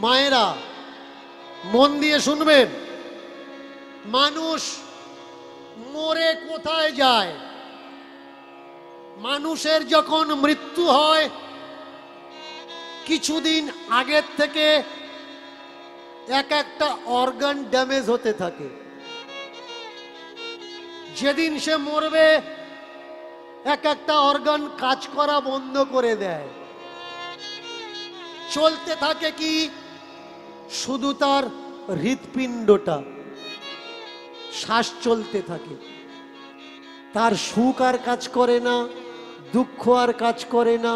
মায়েরা মন দিয়ে শুনবেন, মানুষ মরে কোথায় যায়? মানুষের যখন মৃত্যু হয় কিছুদিন আগের থেকে এক একটা অর্গান ড্যামেজ হতে থাকে। যেদিন সে মরবে এক একটা অর্গান কাজ করা বন্ধ করে দেয়। চলতে থাকে কি শুধু তার হৃৎপিণ্ডটা, শ্বাস চলতে থাকে, তার সুখ আর কাজ করে না, দুঃখ আর কাজ করে না।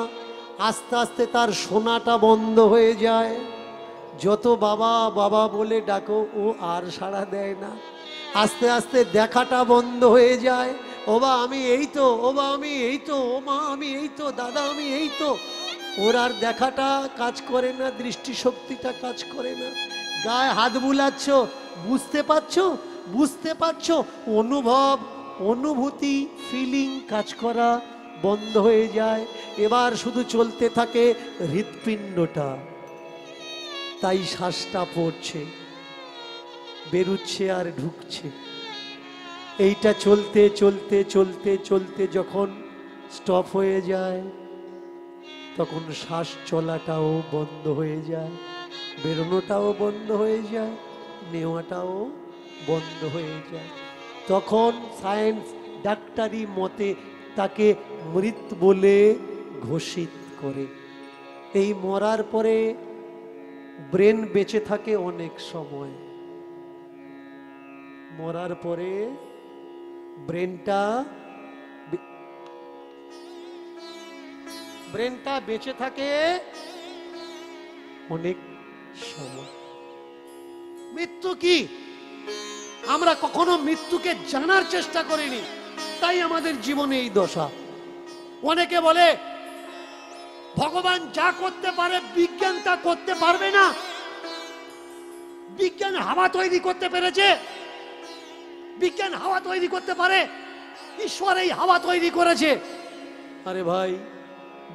আস্তে আস্তে তার শোনাটা বন্ধ হয়ে যায়। যত বাবা বাবা বলে ডাকো ও আর সাড়া দেয় না। আস্তে আস্তে দেখাটা বন্ধ হয়ে যায়। ও বা আমি এই তো, ও বা আমি এই তো, ও মা আমি এই তো, দাদা আমি এই তো। ওর আর দেখাটা কাজ করে না, দৃষ্টিশক্তিটা কাজ করে না। গায়ে হাত বুলাচ্ছ, বুঝতে পারছো, বুঝতে পারছো, অনুভব অনুভূতি ফিলিং কাজ করা বন্ধ হয়ে যায়। এবার শুধু চলতে থাকে হৃৎপিণ্ডটা। তাই শ্বাসটা পড়ছে, বেরুচ্ছে আর ঢুকছে। এইটা চলতে চলতে চলতে চলতে যখন স্টপ হয়ে যায় তখন শ্বাস চলাটাও বন্ধ হয়ে যায়, বেরোনোটাও বন্ধ হয়ে যায়, নেওয়াটাও বন্ধ হয়ে যায়। তখন সায়েন্স ডাক্তারি মতে তাকে মৃত বলে ঘোষিত করে। এই মরার পরে ব্রেন বেঁচে থাকে অনেক সময়। মরার পরে ব্রেনটা বেঁচে থাকে অনেক সময়। মৃত্যু কি আমরা কখনো মৃত্যুকে জানার চেষ্টা করিনি, তাই আমাদের জীবনে এই দশা। অনেকে বলে ভগবান যা করতে পারে বিজ্ঞান তা করতে পারবে না। বিজ্ঞান হাওয়া তৈরি করতে পেরেছে, বিজ্ঞান হাওয়া তৈরি করতে পারে, ঈশ্বর এই হাওয়া তৈরি করেছে। আরে ভাই,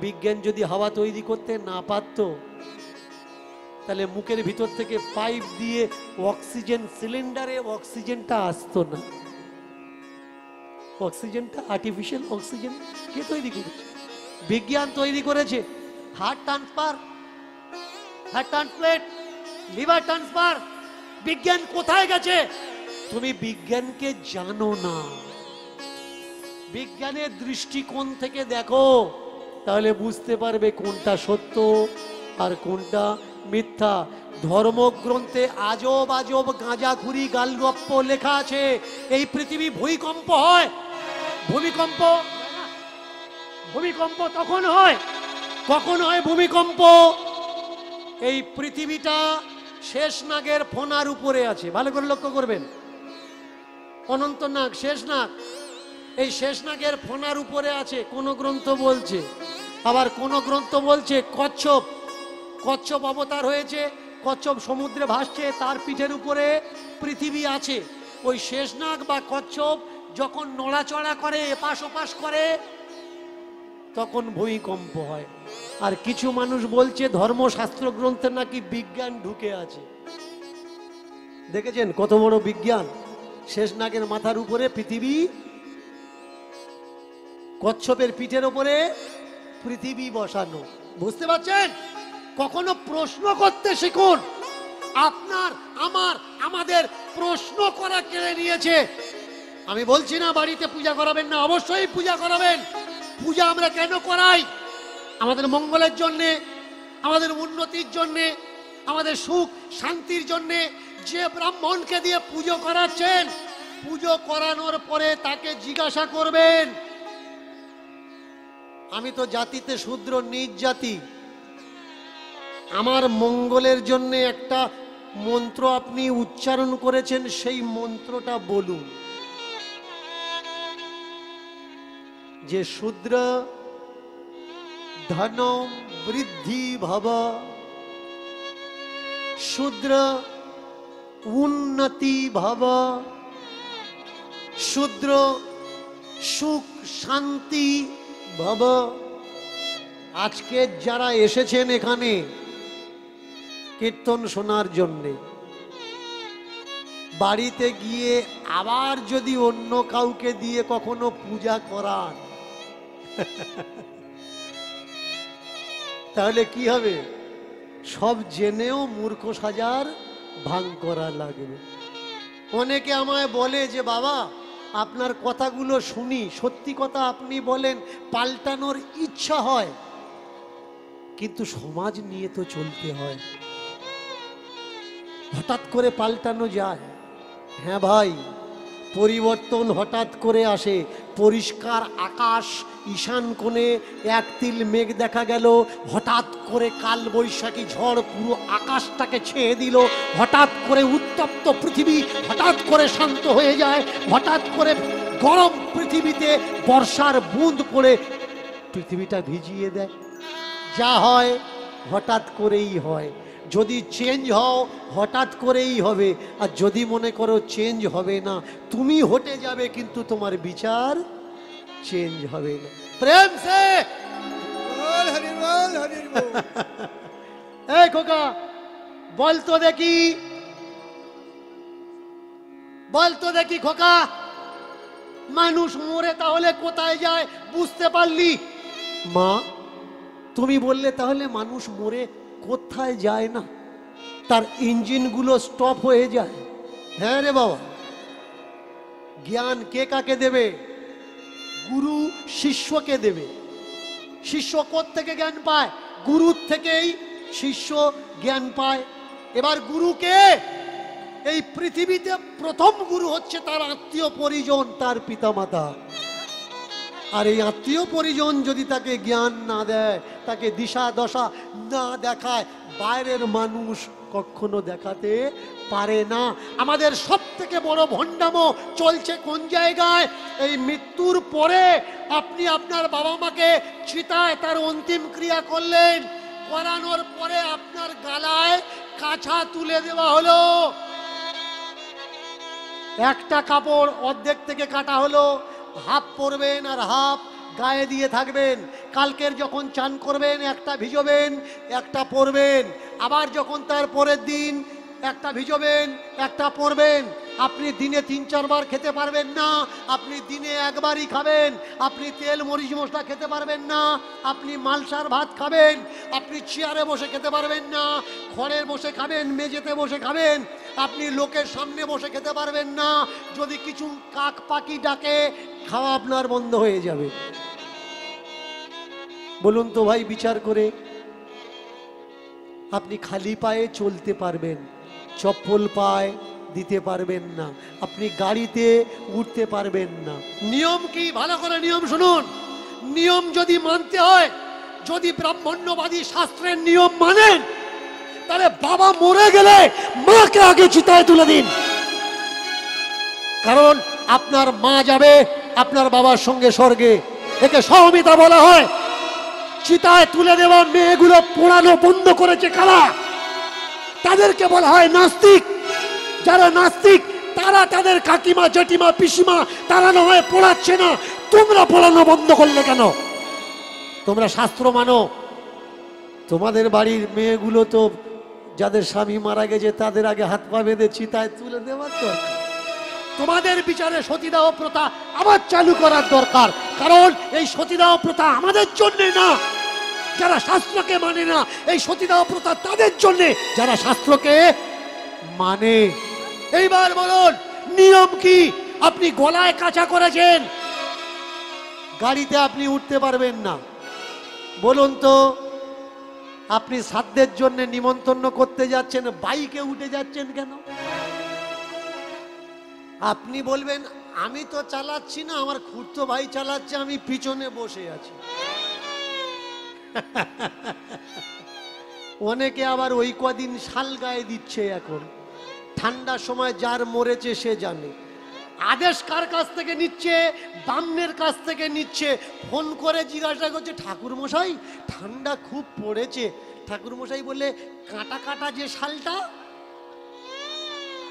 বিজ্ঞান যদি হাওয়া তৈরি করতে না পারত তাহলে মুখের ভিতর থেকে পাইপ দিয়ে অক্সিজেন সিলিন্ডারে অক্সিজেনটা আসতো না। অক্সিজেনটা আর্টিফিশিয়াল অক্সিজেন কে তৈরি করেছে? বিজ্ঞান তৈরি করেছে। Heart transfer, heart transplant, liver transfer, বিজ্ঞান কোথায় গেছে? তুমি বিজ্ঞানকে জানো না। বিজ্ঞানের দৃষ্টিকোণ থেকে দেখো, তাহলে বুঝতে পারবে কোনটা সত্য আর কোনটা মিথ্যা। ধর্মগ্রন্থে আজব আজব গাঁজাখুরি গালগপ্প লেখা আছে। এই পৃথিবী ভূমিকম্প হয়, ভূমিকম্প ভূমিকম্প তখন হয়, কখন হয় ভূমিকম্প? এই পৃথিবীটা শেষনাগের ফোনার উপরে আছে। ভালো করে লক্ষ্য করবেন, অনন্তনাগ, শেষনাগ, এই শেষনাগের ফোনার উপরে আছে কোন গ্রন্থ বলছে। আবার কোন গ্রন্থ বলছে কচ্ছপ, কচ্ছপ অবতার হয়েছে, কচ্ছপ সমুদ্রে ভাসছে, তার পিঠের উপরে পৃথিবী আছে। ওই শেষনাগ বা কচ্ছপ যখন নড়াচড়া করে, এপাশ ওপাশ করে, তখন ভূমিকম্প হয়। আর কিছু মানুষ বলছে ধর্মশাস্ত্র গ্রন্থে নাকি বিজ্ঞান ঢুকে আছে। দেখেছেন কত বড় বিজ্ঞান? শেষনাগের মাথার উপরে পৃথিবী, কচ্ছপের পিঠের উপরে পৃথিবী বসানো। বুঝতে পারছেন? কখনো প্রশ্ন করতে শিখুন। আপনার আমার আমাদের প্রশ্ন করা কেড়ে নিয়েছে। আমি বলছি না বাড়িতে পূজা করাবেন না, অবশ্যই পূজা করাবেন। পূজা আমরা কেন করাই? আমাদের মঙ্গলের জন্যে, আমাদের উন্নতির জন্যে, আমাদের সুখ শান্তির জন্যে। যে ব্রাহ্মণকে দিয়ে পুজো করাচ্ছেন, পুজো করানোর পরে তাকে জিজ্ঞাসা করবেন, আমি তো জাতিতে শূদ্র, নিজ জাতি, আমার মঙ্গলের জন্য একটা মন্ত্র আপনি উচ্চারণ করেছেন, সেই মন্ত্রটা বলুন। যে শূদ্র ধন বৃদ্ধি ভব, শূদ্র উন্নতি ভব, শূদ্র সুখ শান্তি ভব। আজকে যারা এসেছেন এখানে কীর্তন শোনার জন্যে, বাড়িতে গিয়ে আবার যদি অন্য কাউকে দিয়ে কখনো পূজা করান তাহলে কি হবে? সব জেনেও মূর্খ সাজার ভান করা লাগবে। অনেকে আমায় বলে যে বাবা আপনার কথাগুলো শুনি, সত্যি কথা আপনি বলেন, পাল্টানোর ইচ্ছা হয়, কিন্তু সমাজ নিয়ে তো চলতে হয়, হঠাৎ করে পাল্টানো যায়? হ্যাঁ ভাই, পরিবর্তন হঠাৎ করে আসে। পরিষ্কার আকাশ, ঈশান কোণে এক তিল মেঘ দেখা গেল, হঠাৎ করে কাল বৈশাখী ঝড় পুরো আকাশটাকে ছেয়ে দিল। হঠাৎ করে উত্তপ্ত পৃথিবী হঠাৎ করে শান্ত হয়ে যায়। হঠাৎ করে গরম পৃথিবীতে বর্ষার বুঁদ পড়ে পৃথিবীটা ভিজিয়ে দেয়। যা হয় হঠাৎ করেই হয়। যদি চেঞ্জ হও হঠাৎ করেই হবে, আর যদি মনে করো চেঞ্জ হবে না, তুমি হটে যাবে কিন্তু তোমার বিচার চেঞ্জ হবে না। প্রেম সে বল হরি বল, হরি বল। এই খোকা বল তো দেখি, বল তো দেখি খোকা, মানুষ মরে তাহলে কোথায় যায় বুঝতে পারলি? মা তুমি বললে তাহলে মানুষ মরে কোথায় যায় না? তার ইঞ্জিনগুলো স্টপ হয়ে যায়। হ্যাঁ রে বাবা, জ্ঞান কে কাকে দেবে? গুরু শিষ্যকে দেবে। শিষ্য কোত্থেকে জ্ঞান পায়? গুরুর থেকেই শিষ্য জ্ঞান পায়। এবার গুরুকে এই পৃথিবীতে প্রথম গুরু হচ্ছে তার আত্মীয় পরিজন, তার পিতামাতা। আর এই আত্মীয় পরিজন যদি তাকে জ্ঞান না দেয়, তাকে দিশা দশা না দেখায়, বাইরের মানুষ কখনো দেখাতে পারে না। আমাদের সব থেকে বড় ভণ্ডামো চলছে কোন জায়গায়? এই মৃত্যুর পরে আপনি আপনার বাবা মাকে চিতায় তার অন্তিম ক্রিয়া করলেন, করানোর পরে আপনার গালায় কাছা তুলে দেওয়া হলো, একটা কাপড় অর্ধেক থেকে কাটা হলো, হাফ পরবেন আর হাফ গায়ে দিয়ে থাকবেন। কালকের যখন চান করবেন একটা ভিজবেন একটা পরবেন, আবার যখন তার পরের দিন একটা ভিজবেন একটা পরবেন। আপনি দিনে 3-4 বার খেতে পারবেন না, আপনি দিনে একবারই খাবেন। আপনি তেল মরিচ মশলা খেতে পারবেন না, আপনি মালসার ভাত খাবেন। আপনি চেয়ারে বসে খেতে পারবেন না, খড়ে বসে খাবেন, মেঝেতে বসে খাবেন। আপনি লোকের সামনে বসে খেতে পারবেন না, যদি কিছু কাক পাখি ডাকে খাওয়া আপনার বন্ধ হয়ে যাবে। বলুন তো ভাই, বিচার করে আপনি খালি পায়ে চলতে পারবেন, চপ্পল পায়ে দিতে পারবেন না, আপনি গাড়িতে উঠতে পারবেন না। নিয়ম কি? ভালো করে নিয়ম শুনুন। নিয়ম যদি মানতে হয়, যদি ব্রাহ্মণ্যবাদী শাস্ত্রের নিয়ম মানেন, তাহলে বাবা মরে গেলে মাকে আগে চিতায় তুলে দিন। কারণ আপনার মা যাবে আপনার বাবার সঙ্গে স্বর্গে, একে সহমিতা বলা হয়। চিতায় তুলে দেওয়া মেয়েগুলো পোড়ানো বন্ধ করেছে কারা? তাদেরকে বলা হয় নাস্তিক। যারা নাস্তিক তারা তাদের কাকিমা জেঠিমা পিসিমা তারা না হয় পোড়াচ্ছে না, তোমরা পোড়ানো বন্ধ করলে কেন? তোমরা শাস্ত্র মানো। তোমাদের বাড়ির মেয়েগুলো তো যাদের স্বামী মারা গেছে তাদের আগে হাত পা বেঁধে চিতায় তুলে দেওয়ার দরকার। তোমাদের বিচারে সতীদাহ প্রথা আবার চালু করার দরকার। কারণ এই সতীদাহ প্রথা আমাদের জন্য না যারা শাস্ত্রকে মানে না, এই সতীদাহ প্রথা তাদের জন্য যারা শাস্ত্রকে মানে। এইবার বলুন নিয়ম কি? আপনি গলায় কাঁচা করেছেন, গাড়িতে আপনি উঠতে পারবেন না। বলুন তো, আপনি শ্রাদ্ধের জন্য নিমন্ত্রণ করতে যাচ্ছেন, বাইকে উঠে যাচ্ছেন কেন? আপনি বলবেন আমি তো চালাচ্ছি না, আমার খুড়তো ভাই চালাচ্ছে, আমি পিছনে বসে আছি। অনেকে আবার ওই কদিন শাল গায়ে দিচ্ছে। এখন ঠান্ডার সময় যার মরেছে সে জানে। আদেশ কার কাছ থেকে নিচ্ছে? বামনের কাছ থেকে নিচ্ছে। ফোন করে জিজ্ঞাসা করছে, ঠাকুর মশাই ঠান্ডা খুব পড়েছে। ঠাকুর মশাই বলে, কাটা কাটা যে শালটা,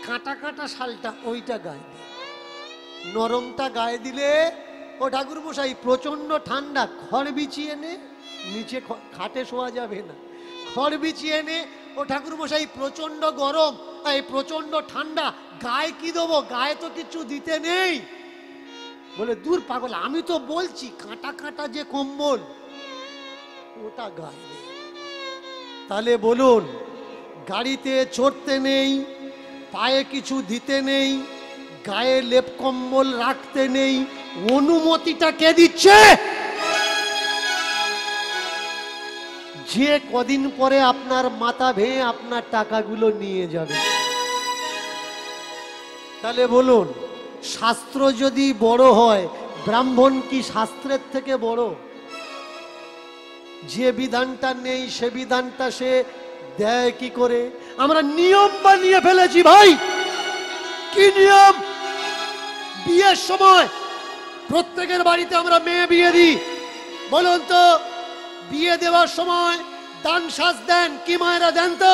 কাটা কাটা শালটা ওইটা গায়ে দে, নরমটা গায়ে দিলে ও ঠাকুর মশাই প্রচন্ড ঠান্ডা, খড় বিছিয়ে নে, নিচে খাটে শোয়া যাবে না, খড় বিছিয়ে নে, ও ঠাকুর মশাই প্রচন্ড গরম, এই প্রচন্ড ঠান্ডা, গায়ে কি দেবো, গায়ে তো কিছু দিতে নেই। বলে দূর পাগল, আমি তো বলছি কাঁটা কাঁটা যে কম্বল ওটা গায়ে নেই। তাহলে বলুন, গাড়িতে চড়তে নেই, পায়ে কিছু দিতে নেই, গায়ে লেপ কম্বল রাখতে নেই, অনুমতিটা কে দিচ্ছে? যে কদিন পরে আপনার মাথা ভেঙে আপনার টাকাগুলো নিয়ে যাবে। তাহলে বলুন, শাস্ত্র যদি বড় হয়, ব্রাহ্মণ কি শাস্ত্রের থেকে বড়? যে বিধানটা নেই সে বিধানটা সে দেয় কি করে? আমরা নিয়ম বানিয়ে ফেলেছি ভাই। কি নিয়ম? বিয়ের সময় প্রত্যেকের বাড়িতে আমরা মেয়ে বিয়ে দিই। বলুন তো, বিয়ে দেওয়ার সময় দান সাজ দেন কি মায়েরা দেন? তো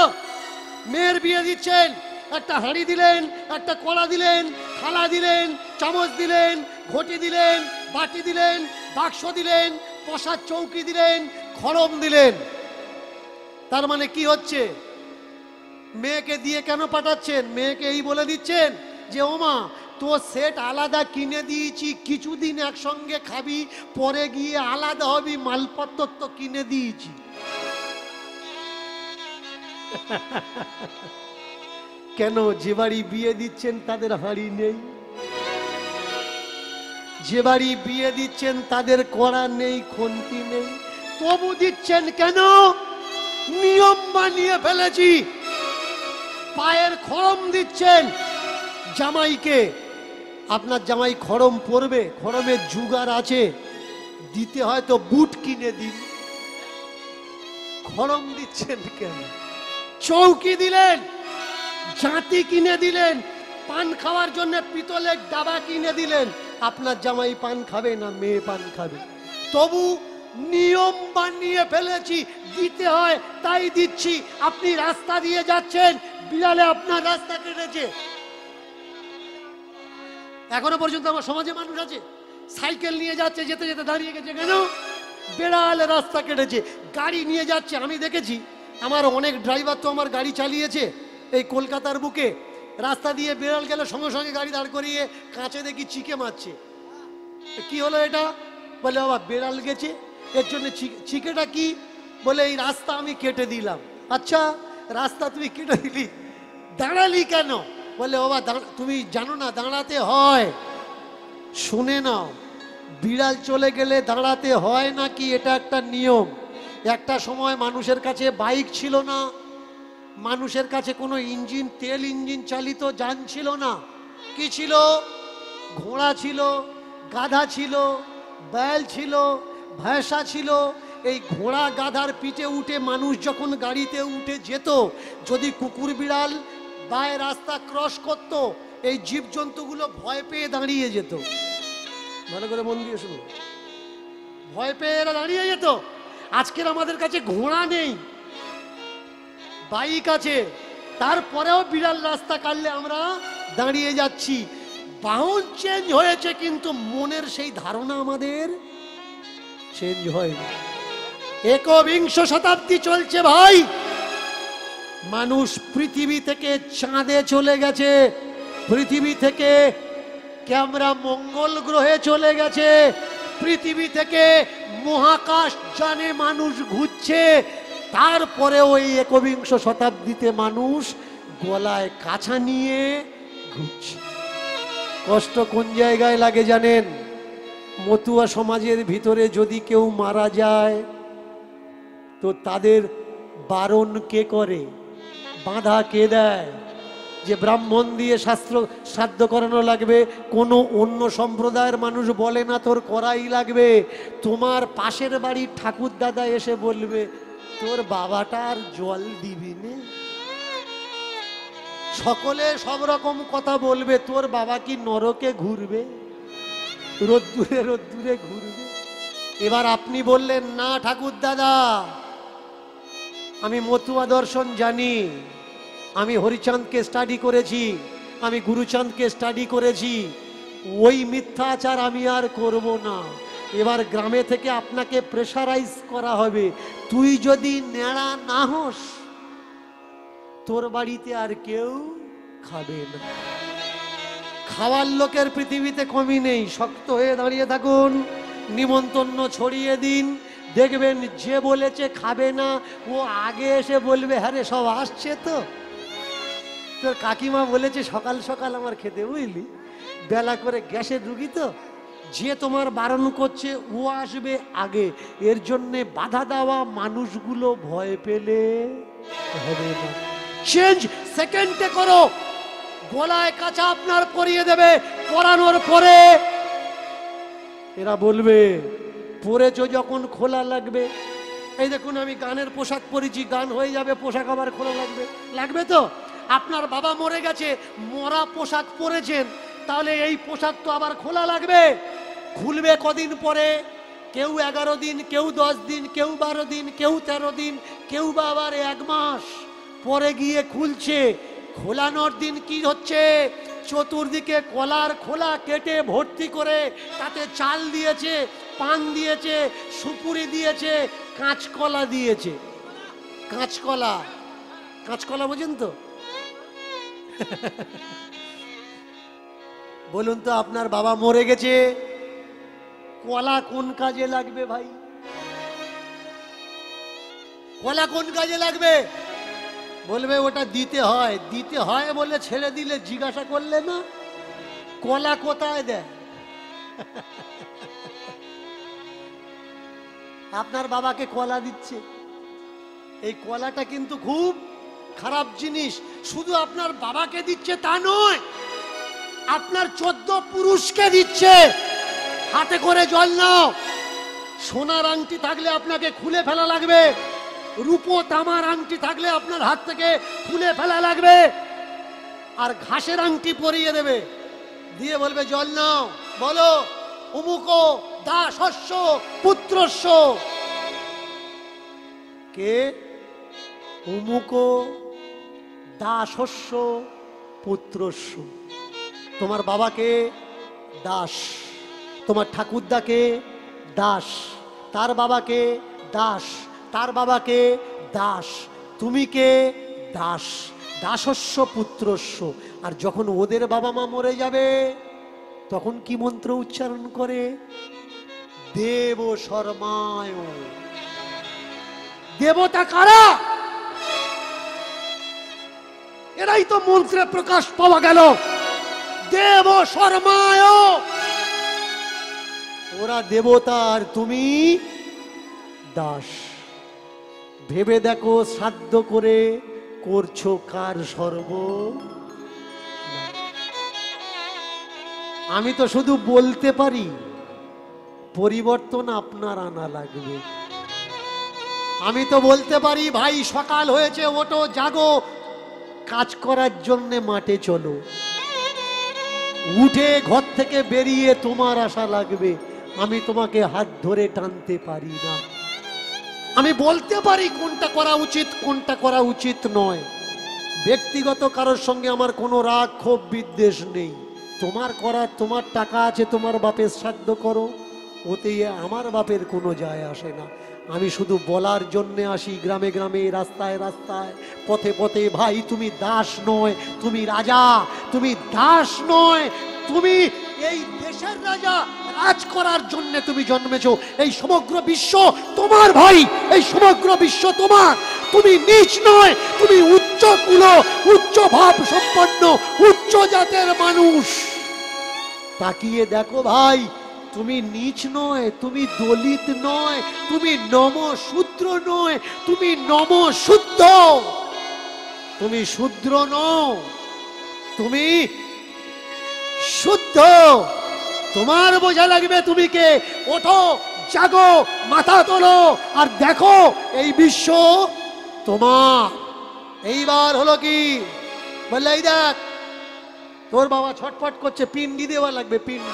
মেয়ের বিয়ে দিচ্ছেন, একটা হাঁড়ি দিলেন, একটা কড়া দিলেন, থালা দিলেন, চামচ দিলেন, ঘটি দিলেন, বাটি দিলেন, বাক্স দিলেন, বসার চৌকি দিলেন, খড়ম দিলেন। তার মানে কি হচ্ছে? মেয়েকে দিয়ে কেন পাঠাচ্ছেন? মেয়েকে এই বলে দিচ্ছেন যে ওমা তোর সেট আলাদা কিনে দিয়েছি, কিছুদিন একসঙ্গে খাবি, পরে গিয়ে আলাদা হবি, মালপত্র তো কিনে দিয়েছি। কেন? যে বাড়ি বিয়ে দিচ্ছেন তাদের হাঁড়ি নেই, যে বাড়ি বিয়ে দিচ্ছেন তাদের কড়া নেই, খুন্তি নেই, তবু দিচ্ছেন কেন? নিয়ম বানিয়ে ফেলেছি। পায়ের খড়ম দিচ্ছেন জামাইকে, আপনার জামাই খড়ম পরবে, খড়মের জুগার আছে, দিতে হয় তো বুট কিনে দিন। খড়ম দিচ্ছেন কেন? চৌকি দিলেন, জাঁতি কিনে দিলেন, পান খাওয়ার জন্য পিতলের ডাবা কিনে দিলেন। আপনার জামাই পান খাবে না, মেয়ে পান খাবে, তবু নিয়ম বানিয়ে ফেলেছি, দিতে হয় তাই দিচ্ছি। আপনি রাস্তা দিয়ে যাচ্ছেন, বিড়ালে আপনার রাস্তা কেটেছে। এখনো পর্যন্ত আমার সমাজে মানুষ আছে সাইকেল নিয়ে যাচ্ছে, যেতে যেতে দাঁড়িয়ে গেছে কেন? বেড়াল রাস্তা কেটেছে। গাড়ি নিয়ে যাচ্ছে, আমি দেখেছি, আমার অনেক ড্রাইভার তো আমার গাড়ি চালিয়েছে এই কলকাতার বুকে। রাস্তা দিয়ে বেড়াল গেলে সঙ্গে সঙ্গে গাড়ি দাঁড় করিয়ে কাঁচে দেখি চিকে মারছে। কি হলো এটা? বলে বাবা বেড়াল গেছে, এর জন্য চিকেটা কি? বলে এই রাস্তা আমি কেটে দিলাম। আচ্ছা, রাস্তা তুমি কেটে দিলি, দাঁড়ালি কেন? বলে বাবা তুমি জানো না দাঁড়াতে হয়। শুনে নাও, বিড়াল চলে গেলে দাঁড়াতে হয় নাকি, এটা একটা নিয়ম। একটা সময় মানুষের কাছে বাইক ছিল না, মানুষের কাছে কোনো ইঞ্জিন, তেল ইঞ্জিন চালিত যান ছিল না। কি ছিল? ঘোড়া ছিল, গাধা ছিল, बैल ছিল, ভैंसा ছিল। এই ঘোড়া গাধার পিঠে উঠে মানুষ যখন গাড়িতে উঠে যেত, যদি কুকুর বিড়াল বাই রাস্তা ক্রস করত, এই জীবজন্তুগুলো ভয় পেয়ে দাঁড়িয়ে যেত। ভালো করে মন দিয়ে শুনুন, ভয় পেয়ে এরা দাঁড়িয়ে যেত। আজকের আমাদের কাছে ঘোড়া নেই, বাইক আছে, তারপরেও বিড়াল রাস্তা কাটলে আমরা দাঁড়িয়ে যাচ্ছি। বাহন চেঞ্জ হয়েছে, কিন্তু মনের সেই ধারণা আমাদের চেঞ্জ হয়নি। একবিংশ শতাব্দী চলছে ভাই, মানুষ পৃথিবী থেকে চাঁদে চলে গেছে, পৃথিবী থেকে ক্যামেরা মঙ্গল গ্রহে চলে গেছে, পৃথিবী থেকে মহাকাশ যানে মানুষ ঘুরছে। তারপরে ওই একবিংশ শতাব্দীতে মানুষ গলায় কাছা নিয়ে ঘুরছে। কষ্ট কোন জায়গায় লাগে জানেন? মতুয়া সমাজের ভিতরে যদি কেউ মারা যায়, তো তাদের বারণ কে করে, বাধা কে দেয়? যে ব্রাহ্মণ দিয়ে শাস্ত্র শ্রাদ্ধ করানো লাগবে, কোনো অন্য সম্প্রদায়ের মানুষ বলে না তোর করাই লাগবে। তোমার পাশের বাড়ির ঠাকুর দাদা এসে বলবে তোর বাবাটা আর জল দিবি না। সকলে সব রকম কথা বলবে, তোর বাবা কি নরকে ঘুরবে, রোদ্দুরে রোদ্দুরে ঘুরবে। এবার আপনি বললেন না ঠাকুর দাদা, আমি মতুয়া দর্শন জানি, আমি হরিচাঁদকে স্টাডি করেছি, আমি গুরুচাঁদকে স্টাডি করেছি, ওই মিথ্যাচার আমি আর করব না। এবার গ্রামে থেকে আপনাকে প্রেসারাইজ করা হবে, তুই যদি ন্যাড়া না হোস তোর বাড়িতে আর কেউ খাবে না। খাওয়ার লোকের পৃথিবীতে কমই নেই। শক্ত হয়ে দাঁড়িয়ে থাকুন, নিমন্ত্রণ ছড়িয়ে দিন, দেখবেন যে বলেছে খাবে না ও আগে এসে বলবে হ্যাঁ রে সব আসছে তো। তোর কাকিমা বলেছে সকাল সকাল আমার খেতে, বুঝলি, বেলা করে গ্যাসের রুগী তো, যে তোমার বারণ করছে ও আসবে আগে। এর জন্যে বাধা দেওয়া মানুষগুলো ভয় পেলে হবে না। চেঞ্জ সেকেন্ডে করো। গলায় কাঁচা আপনার পরিয়ে দেবে, পরানোর পরে এরা বলবে পরেছো যখন খোলা লাগবে। এই দেখুন আমি গানের পোশাক পরেছি, গান হয়ে যাবে, পোশাক আবার খোলা লাগবে। লাগবে তো? আপনার বাবা মরে গেছে, মরা পোশাক পরেছেন, তাহলে এই পোশাক তো আবার খোলা লাগবে। খুলবে কদিন পরে, কেউ 11 দিন, কেউ 10 দিন, কেউ 12 দিন, কেউ 13 দিন, কেউ বা আবার 1 মাস পরে গিয়ে খুলছে। খোলানোর দিন কি হচ্ছে? চতুর্দিকে কলার খোলা কেটে ভর্তি করে তাতে চাল দিয়েছে, পান দিয়েছে, সুপুরি দিয়েছে, কাঁচকলা দিয়েছে। কাঁচকলা, কাঁচকলা বোঝেন তো? বলুন তো, আপনার বাবা মরে গেছে, কলা কোন কাজে লাগবে ভাই? কলা কোন কাজে লাগবে? বলবে ওটা দিতে হয়। দিতে হয় বলে ছেড়ে দিলে, জিজ্ঞাসা করলে না কলা কোথায় দেয়? আপনার বাবাকে কলা দিচ্ছে, এই কলাটা কিন্তু খুব খারাপ জিনিস। শুধু আপনার বাবাকে দিচ্ছে তা নয়, আপনার 14 পুরুষকে দিচ্ছে। হাতে করে জল নাও। সোনার আংটি থাকলে আপনাকে খুলে ফেলা লাগবে, রূপো তামার আংটি থাকলে আপনার হাত থেকে খুলে ফেলা লাগবে, আর ঘাসের আংটি পরিয়ে দেবে, দিয়ে বলবে জল নাও, বলো অমুকো দাসস্য পুত্রস্য। কে? অমুকো দাসস্য পুত্রস্য। তোমার বাবাকে দাস, তোমার ঠাকুরদাকে দাস, তার বাবাকে দাস, তার বাবাকে দাস, তুমি কে? দাস। দাসস্য পুত্রস্য। আর যখন ওদের বাবা মা মরে যাবে তখন কি মন্ত্র উচ্চারণ করে? দেব শর্মায়। দেবতা কারা? এরাই তো মন্ত্রে প্রকাশ পাওয়া গেল। দেব শর্মায়। ওরা দেবতা আর তুমি দাস। ভেবে দেখো, শ্রাদ্ধ করে করছো কার সর্ব? আমি তো শুধু বলতে পারি, পরিবর্তন আপনার আনা লাগবে। আমি তো বলতে পারি ভাই সকাল হয়েছে, ওঠো, জাগো, কাজ করার জন্য মাঠে চলো। উঠে ঘর থেকে বেরিয়ে তোমার আশা লাগবে, আমি তোমাকে হাত ধরে টানতে পারি না। আমি বলতে পারি কোনটা করা উচিত, কোনটা করা উচিত নয়। ব্যক্তিগত কারোর সঙ্গে আমার কোনো রাগ ক্ষোভ বিদ্বেষ নেই। তোমার করার, তোমার টাকা আছে, তোমার বাপের শ্রাদ্ধ করো, ওতে আমার বাপের কোনো যায় আসে না। আমি শুধু বলার জন্যে আসি, গ্রামে গ্রামে, রাস্তায় রাস্তায়, পথে পথে, ভাই তুমি দাস নয়, তুমি রাজা। তুমি দাস নয়, তুমি এই দেশের রাজা। রাজ করার জন্য তুমি জন্মেছো। এই সমগ্র বিশ্ব তোমার ভাই, এই সমগ্র বিশ্ব তোমার। তুমি নীচ নয়, তুমি উচ্চ কুল, উচ্চ ভাব সম্পন্ন, উচ্চ জাতের মানুষ। তাকিয়ে দেখো ভাই, তুমি নীচ নয়, তুমি দলিত নয়, তুমি নমশূদ্র নয়, তুমি নমশুদ্ধ। তুমি শূদ্র নও, তুমি শুদ্ধ। তোমার বোঝা লাগবে তুমি কে। ওঠো, জাগো, মাথা তোলো, আর দেখো এই বিশ্ব তোমার। এইবার হলো কি, বললে এই দেখ তোর বাবা ছটফট করছে, পিণ্ডি দেওয়া লাগবে, পিণ্ড।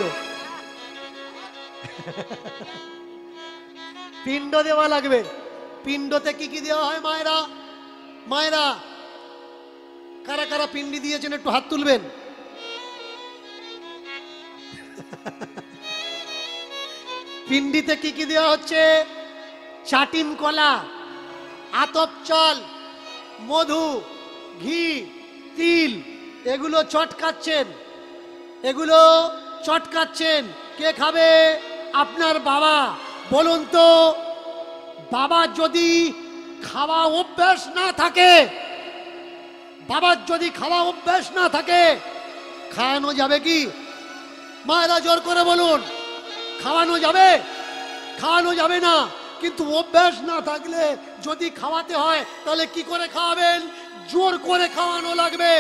পিণ্ড দেওয়া লাগবে। পিণ্ডতে কি কি দেওয়া হয় মায়েরা? মায়েরা কারা কারা পিণ্ডি দিয়েছেন একটু হাত তুলবেন। পিণ্ডিতে কি কি দেওয়া হচ্ছে? চাটিন কলা, আতপ চাল, মধু, ঘি, তিল এগুলো চটকাচ্ছেন, এগুলো চটকাচ্ছেন। কে খাবে? আপনার বাবা। বলুন তো, বাবার যদি খাওয়া অভ্যাস না থাকে, বাবার যদি খাওয়া অভ্যাস না থাকে, খাওয়ানো যাবে কি? মায়েরা জোর করে বলুন, খাওয়ানো যাবে? খাওয়ানো যাবে না। কিন্তু অভ্যাস না থাকলে যদি খাওয়াতে হয় তাহলে কি করে খাওয়াবেন? জোর করে খাওয়ানো লাগবে।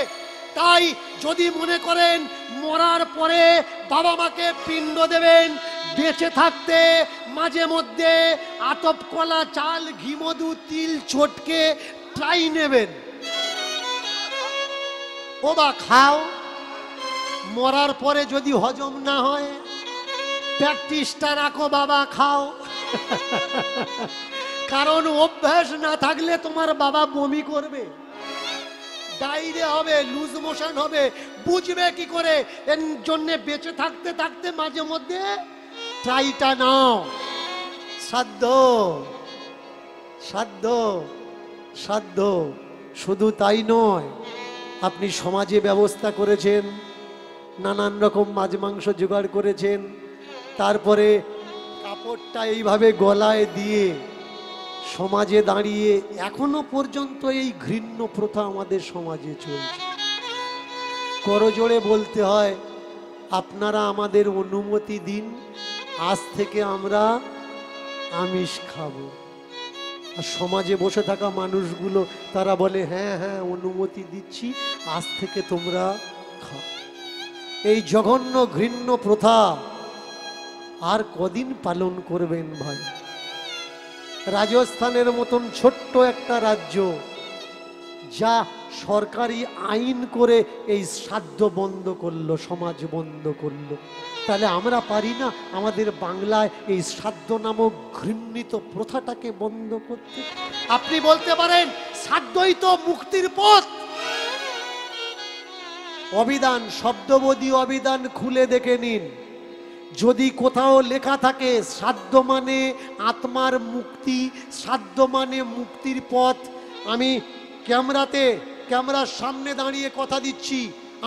তাই যদি মনে করেন মরার পরে বাবা মাকে পিণ্ড দেবেন, বেঁচে থাকতে মাঝে মধ্যে আতপ কলা, চাল, ঘি, মধু, তিল চটকে ট্রাই নেবেন। ও বা খাও, মরার পরে যদি হজম না হয় প্র্যাকটিসটা রাখো, বাবা খাও। কারণ অভ্যাস না থাকলে তোমার বাবা বমি করবে, ডায়রিয়া হবে, লুজ মোশন হবে, বুঝবে কি করে? এর জন্য বেঁচে থাকতে থাকতে মাঝে মধ্যে ট্রাইটা নাও। সাধ্য সাধ্য সাধ্য। শুধু তাই নয়, আপনি সমাজে ব্যবস্থা করেছেন, নানান রকম মাছ মাংস জোগাড় করেছেন, তারপরে কাপড়টা এইভাবে গলায় দিয়ে সমাজে দাঁড়িয়ে এখনো পর্যন্ত এই ঘৃণ্য প্রথা আমাদের সমাজে চলছে। করজোড়ে বলতে হয়, আপনারা আমাদের অনুমতি দিন, আজ থেকে আমরা আমিষ খাবো। আর সমাজে বসে থাকা মানুষগুলো তারা বলে, হ্যাঁ হ্যাঁ অনুমতি দিচ্ছি, আজ থেকে তোমরা খাও। এই জঘন্য ঘৃণ্য প্রথা আর কদিন পালন করবেন ভাই? রাজস্থানের মতন ছোট্ট একটা রাজ্য, যা সরকারি আইন করে এই শ্রাদ্ধ বন্ধ করলো, সমাজ বন্ধ করলো, তাহলে আমরা পারি না আমাদের বাংলায় এই শ্রাদ্ধ নামক ঘৃণিত প্রথাটাকে বন্ধ করতে? আপনি বলতে পারেন শ্রাদ্ধই তো মুক্তির পথ। অভিধান, শব্দবোধী অভিধান খুলে দেখে নিন, যদি কোথাও লেখা থাকে শ্রাদ্ধ মানে আত্মার মুক্তি, শ্রাদ্ধ মানে মুক্তির পথ, আমি ক্যামেরার সামনে দাঁড়িয়ে কথা দিচ্ছি,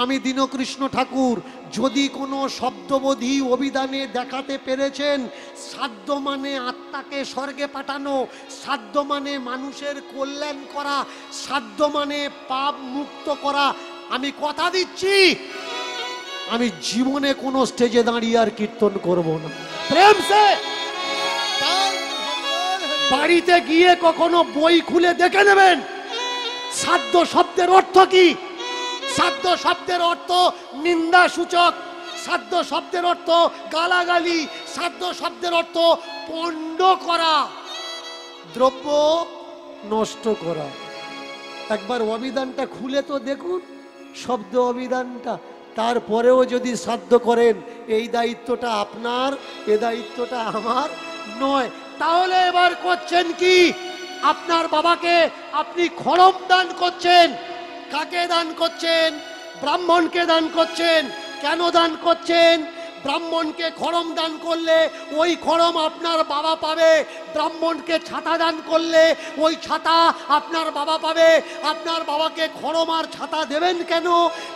আমি দীনকৃষ্ণ ঠাকুর, যদি কোনো শব্দবোধী অভিধানে দেখাতে পেরেছেন শ্রাদ্ধ মানে আত্মাকে স্বর্গে পাঠানো, শ্রাদ্ধ মানে মানুষের কল্যাণ করা, শ্রাদ্ধ মানে পাপ মুক্ত করা, আমি কথা দিচ্ছি আমি জীবনে কোনো স্টেজে দাঁড়িয়ে আর কীর্তন করব না। প্রেম সে বাড়িতে গিয়ে কখনো বই খুলে দেখে নেবেন শ্রাদ্ধ শব্দের অর্থ কি। শ্রাদ্ধ শব্দের অর্থ নিন্দা সূচক, শ্রাদ্ধ শব্দের অর্থ গালাগালি, শ্রাদ্ধ শব্দের অর্থ পণ্ড করা, দ্রব্য নষ্ট করা। একবার অভিধানটা খুলে তো দেখুন, শব্দ অভিধানটা। তারপরেও যদি শ্রাদ্ধ করেন, এই দায়িত্বটা আপনার, এ দায়িত্বটা আমার নয়। তাহলে এবার করছেন কি? আপনার বাবাকে আপনি খড়ম দান করছেন। কাকে দান করছেন? ব্রাহ্মণকে দান করছেন। কেন দান করছেন? ব্রাহ্মণকে খড়ম দান করলে ওই খড়ম আপনার বাবা পাবে, ব্রাহ্মণকে ছাতা দান করলে ওই ছাতা আপনার বাবা পাবে। আপনার বাবাকে খড়ম আর ছাতা দেবেন কেন?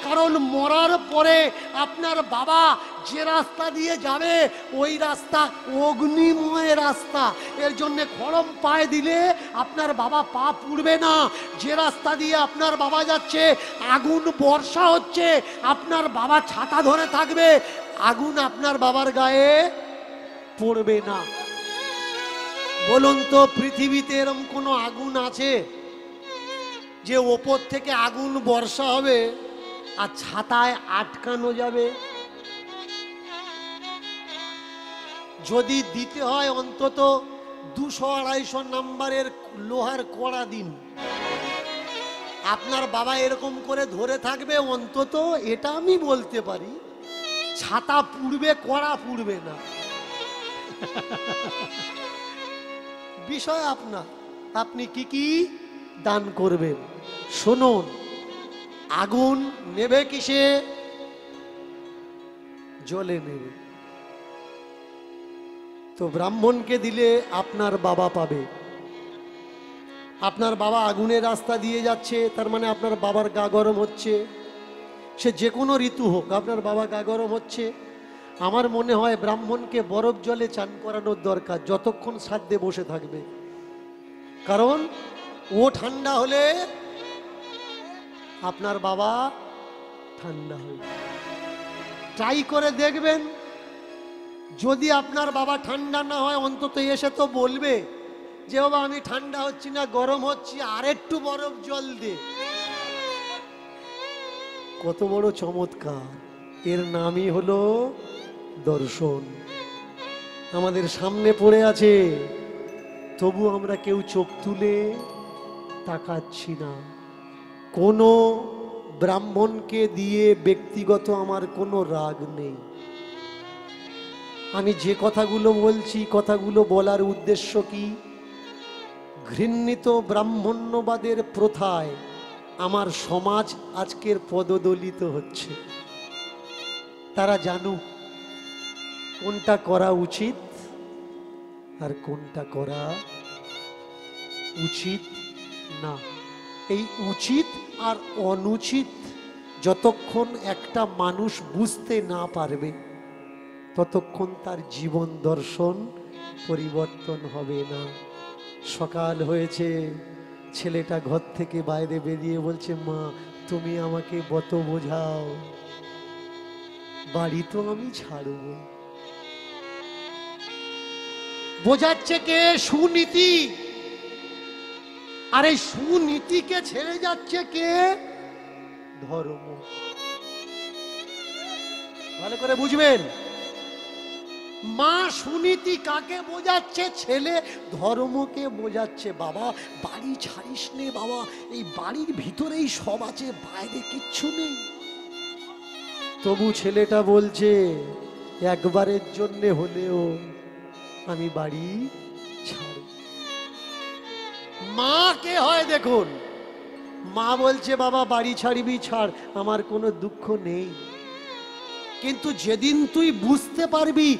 কারণ মরার পরে আপনার বাবা যে রাস্তা দিয়ে যাবে ওই রাস্তা অগ্নিময় রাস্তা, এর জন্য খড়ম পায়ে দিলে আপনার বাবা পা পুড়বে না। যে রাস্তা দিয়ে আপনার বাবা যাচ্ছে আগুন বর্ষা হচ্ছে, আপনার বাবা ছাতা ধরে থাকবে, আগুন আপনার বাবার গায়ে পড়বে না। বলুন তো, পৃথিবীতে এরকম কোনো আগুন আছে যে ওপর থেকে আগুন বর্ষা হবে আর ছাতায় আটকানো যাবে? যদি দিতে হয় অন্তত 200-250 নাম্বারের লোহার কড়া দিন, আপনার বাবা এরকম করে ধরে থাকবে, অন্তত এটা আমি বলতে পারি, ছাতা পুড়বে, কড়া পুড়বে না। বিষয় আপনার, আপনি কি কি দান করবেন। শুনুন, আগুন নেবে কিসে? জলে নেবে। তো ব্রাহ্মণকে দিলে আপনার বাবা পাবে, আপনার বাবা আগুনের রাস্তা দিয়ে যাচ্ছে, তার মানে আপনার বাবার গা গরম হচ্ছে। সে যে কোনো ঋতু হোক, আপনার বাবা গা গরম হচ্ছে। আমার মনে হয় ব্রাহ্মণকে বরফ জলে চান করানোর দরকার, যতক্ষণ সাধ্যে বসে থাকবে। কারণ ও ঠান্ডা হলে আপনার বাবা ঠান্ডা হবে। ট্রাই করে দেখবেন, যদি আপনার বাবা ঠান্ডা না হয় অন্তত এসে তো বলবে যে বাবা আমি ঠান্ডা হচ্ছি না, গরম হচ্ছি, আর একটু বরফ জল দে। কত বড় চমৎকার! এর নামই হলো দর্শন। আমাদের সামনে পড়ে আছে, তবু আমরা কেউ চোখ তুলে তাকাচ্ছি না। কোনো ব্রাহ্মণকে দিয়ে ব্যক্তিগত আমার কোনো রাগ নেই। আমি যে কথাগুলো বলছি, কথাগুলো বলার উদ্দেশ্য কি? ঘৃণিত ব্রাহ্মণ্যবাদের প্রথায় আমার সমাজ আজকের পদদলিত হচ্ছে। তারা জানুক কোনটা করা উচিত আর কোনটা করা উচিত না। এই উচিত আর অনুচিত যতক্ষণ একটা মানুষ বুঝতে না পারবে, ততক্ষণ তার জীবন দর্শন পরিবর্তন হবে না। সকাল হয়েছে, ছেলেটা ঘর থেকে বাইরে বেরিয়ে বলছে, মা তুমি আমাকে বত বোঝাও, বাড়ি তো আমি ছাড়ব। বোঝাচ্ছে কে? সুনীতি। আর এই সুনীতিকে ছেড়ে যাচ্ছে কে? ধর্ম। ভালো করে বুঝবেন, মা সুনীতি কাকে বোঝাচ্ছে? ছেলে ধর্মকে বোঝাচ্ছে। বাবা বাড়ি ছাড়িস নে বাবা, এই বাড়ির ভিতরেই সব আছে, বাইরে কিচ্ছু নেই। তবু ছেলেটা বলছে একবারের জন্য হলেও আমি বাড়ি ছাড়ব। মা কে হয় দেখুন, মা বলছে বাবা বাড়ি ছাড়বি ছাড়, আমার কোনো দুঃখ নেই। কিন্তু যেদিন তুই বুঝতে পারবি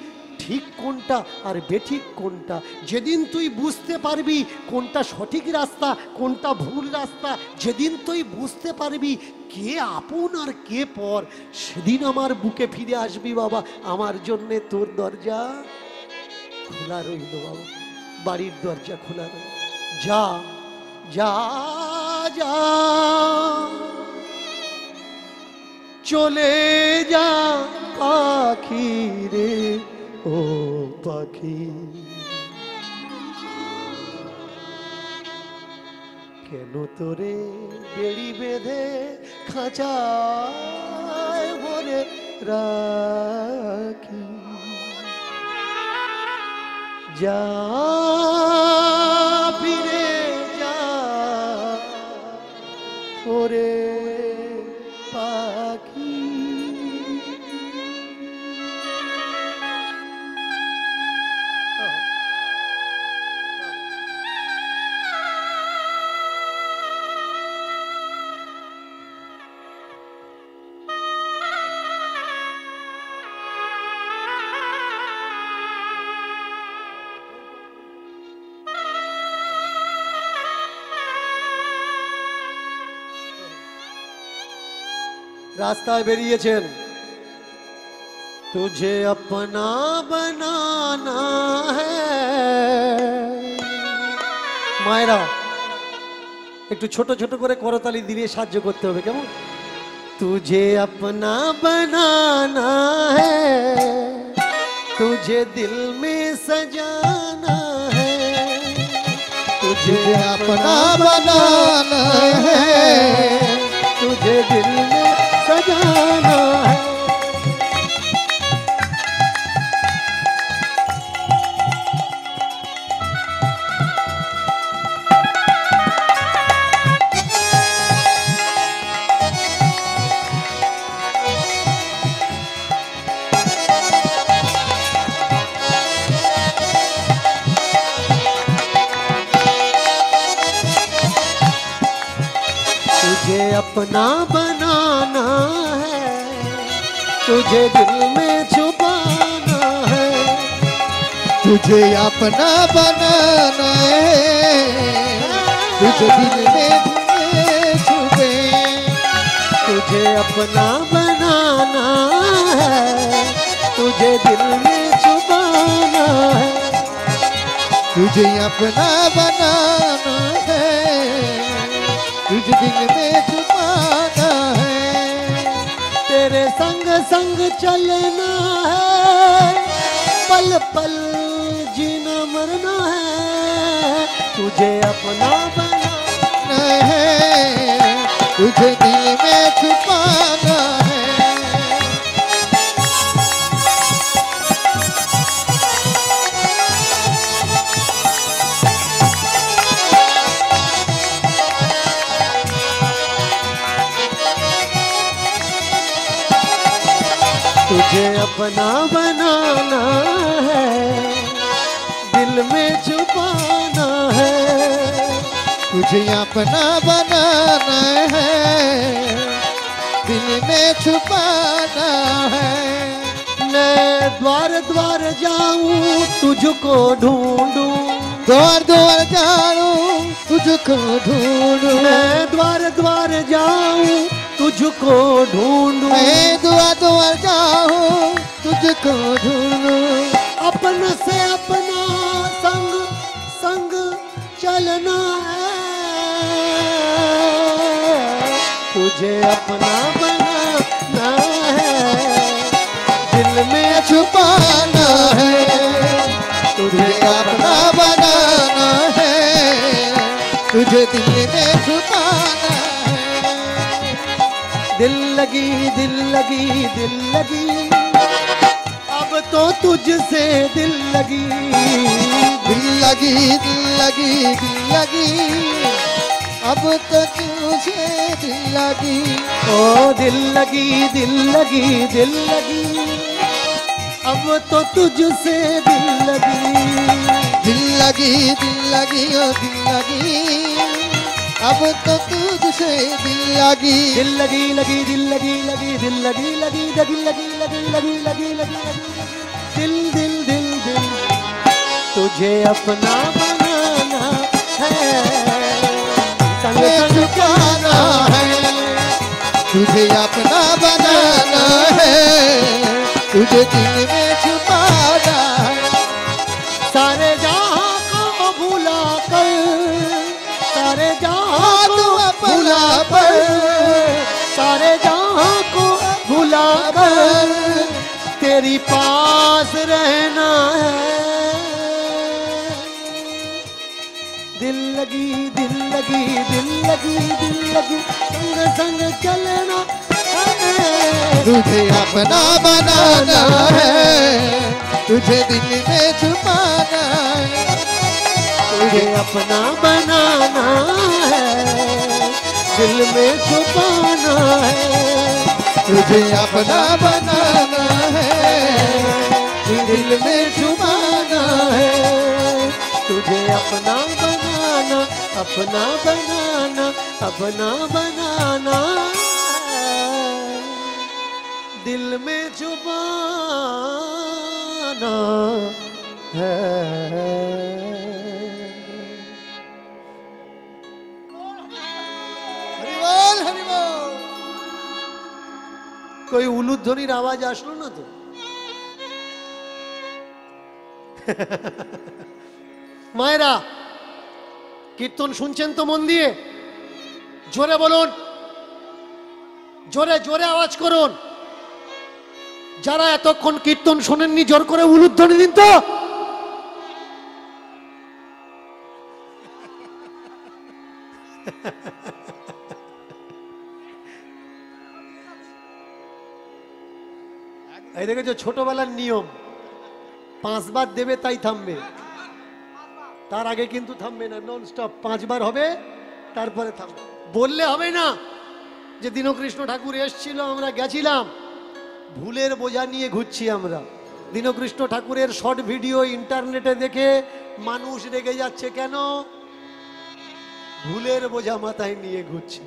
ঠিক কোনটা আর বেঠিক কোনটা, যেদিন তুই বুঝতে পারবি কোনটা সঠিক রাস্তা কোনটা ভুল রাস্তা, যেদিন তুই বুঝতে পারবি কে আপন আর কে পর, সেদিন আমার বুকে ফিরে আসবি বাবা। আমার জন্যে তোর দরজা খোলা রইল বাবা, বাড়ির দরজা খোলা রইল। যা যা যা চলে যা পাখি রে, ও পাখি কেন তোরে বেড়ি বেঁধে খাঁচায় ভরে রাখি। যা ফিরে যা ওরে পাখি। রাস্তায় বেরিয়েছেন, তুঝে अपना बनाना है। মায়েরা একটু ছোট ছোট করে করতালি দিয়ে সাহায্য করতে হবে, কেমন? तुझे अपना बनाना है, तुझे दिल में सजाना है, तुझे अपना बनाना है, तुझे दिल में सजाना है। तुझे अपना बनाना है, तुझे दिल में छुपाना है, तुझे अपना बनाना है, तुझे दिल में छुपे, तुझे अपना बनाना है, तुझे दिल में छुपाना है, तुझे अपना बनाना है, तुझे दिल में छुपाना है। तेरे संग संग चलना है, पल पल जीना मरना है, तुझे अपना बनाना है, तुझे दिल में छुपाना है। तुझे अपना बनाना है, दिल में छुपाना है, तुझे अपना बनाना है, दिल में छुपाना है। मैं द्वार द्वार जाऊं तुझको ढूंढूं, द्वार द्वार जाऊं तुझको ढूंढूं, मैं द्वार द्वार जाऊं तुझको ढूंढूं, मैं द्वार द्वार जाऊं तुझको ढूंढूं। अपन से अपना संग संग चलना है, तुझे अपना बनाना है, दिल में छुपाना है, तुझे अपना बनाना है, तुझे दिल में छुपाना है। दिल लगी दिल लगी दिल लगी, अब तो तुझसे दिल लगी, दिल लगी दिल लगी दिल लगी, अब तो तुझे दिल लगी। ओ दिल लगी दिल लगी दिल लगी, अब तो तुझसे दिल लगी, दिल लगी दिल लगी ओ दिल लगी, अब तो तुझसे दिल लगी। दिल लगी लगी दिल लगी लगी दिल लगी लगी लगी लगी लगी लगी लगी लगी, दिल दिल दिल दिल, तुझे अपना बनाना है, संग संग छुपाना है, तुझे अपना बनाना है, तुझे दिल में छुपाना है। सारे जहां को भुला कर, सारे जहां को भुला कर, सारे जहां को भुला कर, तेरी पास रहना है। दिल लगी दिल लगी दिल लगी दिल लगी, संग संग चलना है, तुझे अपना बनाना है, तुझे दिल में छुपाना है। तुझे अपना बनाना है, दिल में छुपाना है, तुझे अपना बनाना है, दिल में छुपाना है, तुझे अपना बनाना, अपना बनाना, अपना बनाना है, दिल में छुपाना है। हरि बोल हरि बोल। कोई उलुध्वनिर आवाज আসলো না তো? মায়েরা কীর্তন শুনছেন তো মন দিয়ে? জোরে বলুন, জোরে জোরে আওয়াজ করুন। যারা এতক্ষণ কীর্তন শোনেননি জোর করে উলুধ্বনি দিন তো। এই দেখেছো ছোটবেলার নিয়ম, 5 বার দেবে তাই থামবে, তার আগে কিন্তু থামবে না, নন স্টপ 5 বার হবে তারপরে থামবে। বললে হবে না যে দীনকৃষ্ণ ঠাকুর এসেছিল আমরা গেছিলাম, ভুলের বোঝা নিয়ে ঘুরছি আমরা। দীনকৃষ্ণ ঠাকুরের শর্ট ভিডিও ইন্টারনেটে দেখে মানুষ রেগে যাচ্ছে কেন? ভুলের বোঝা মাথায় নিয়ে ঘুরছে,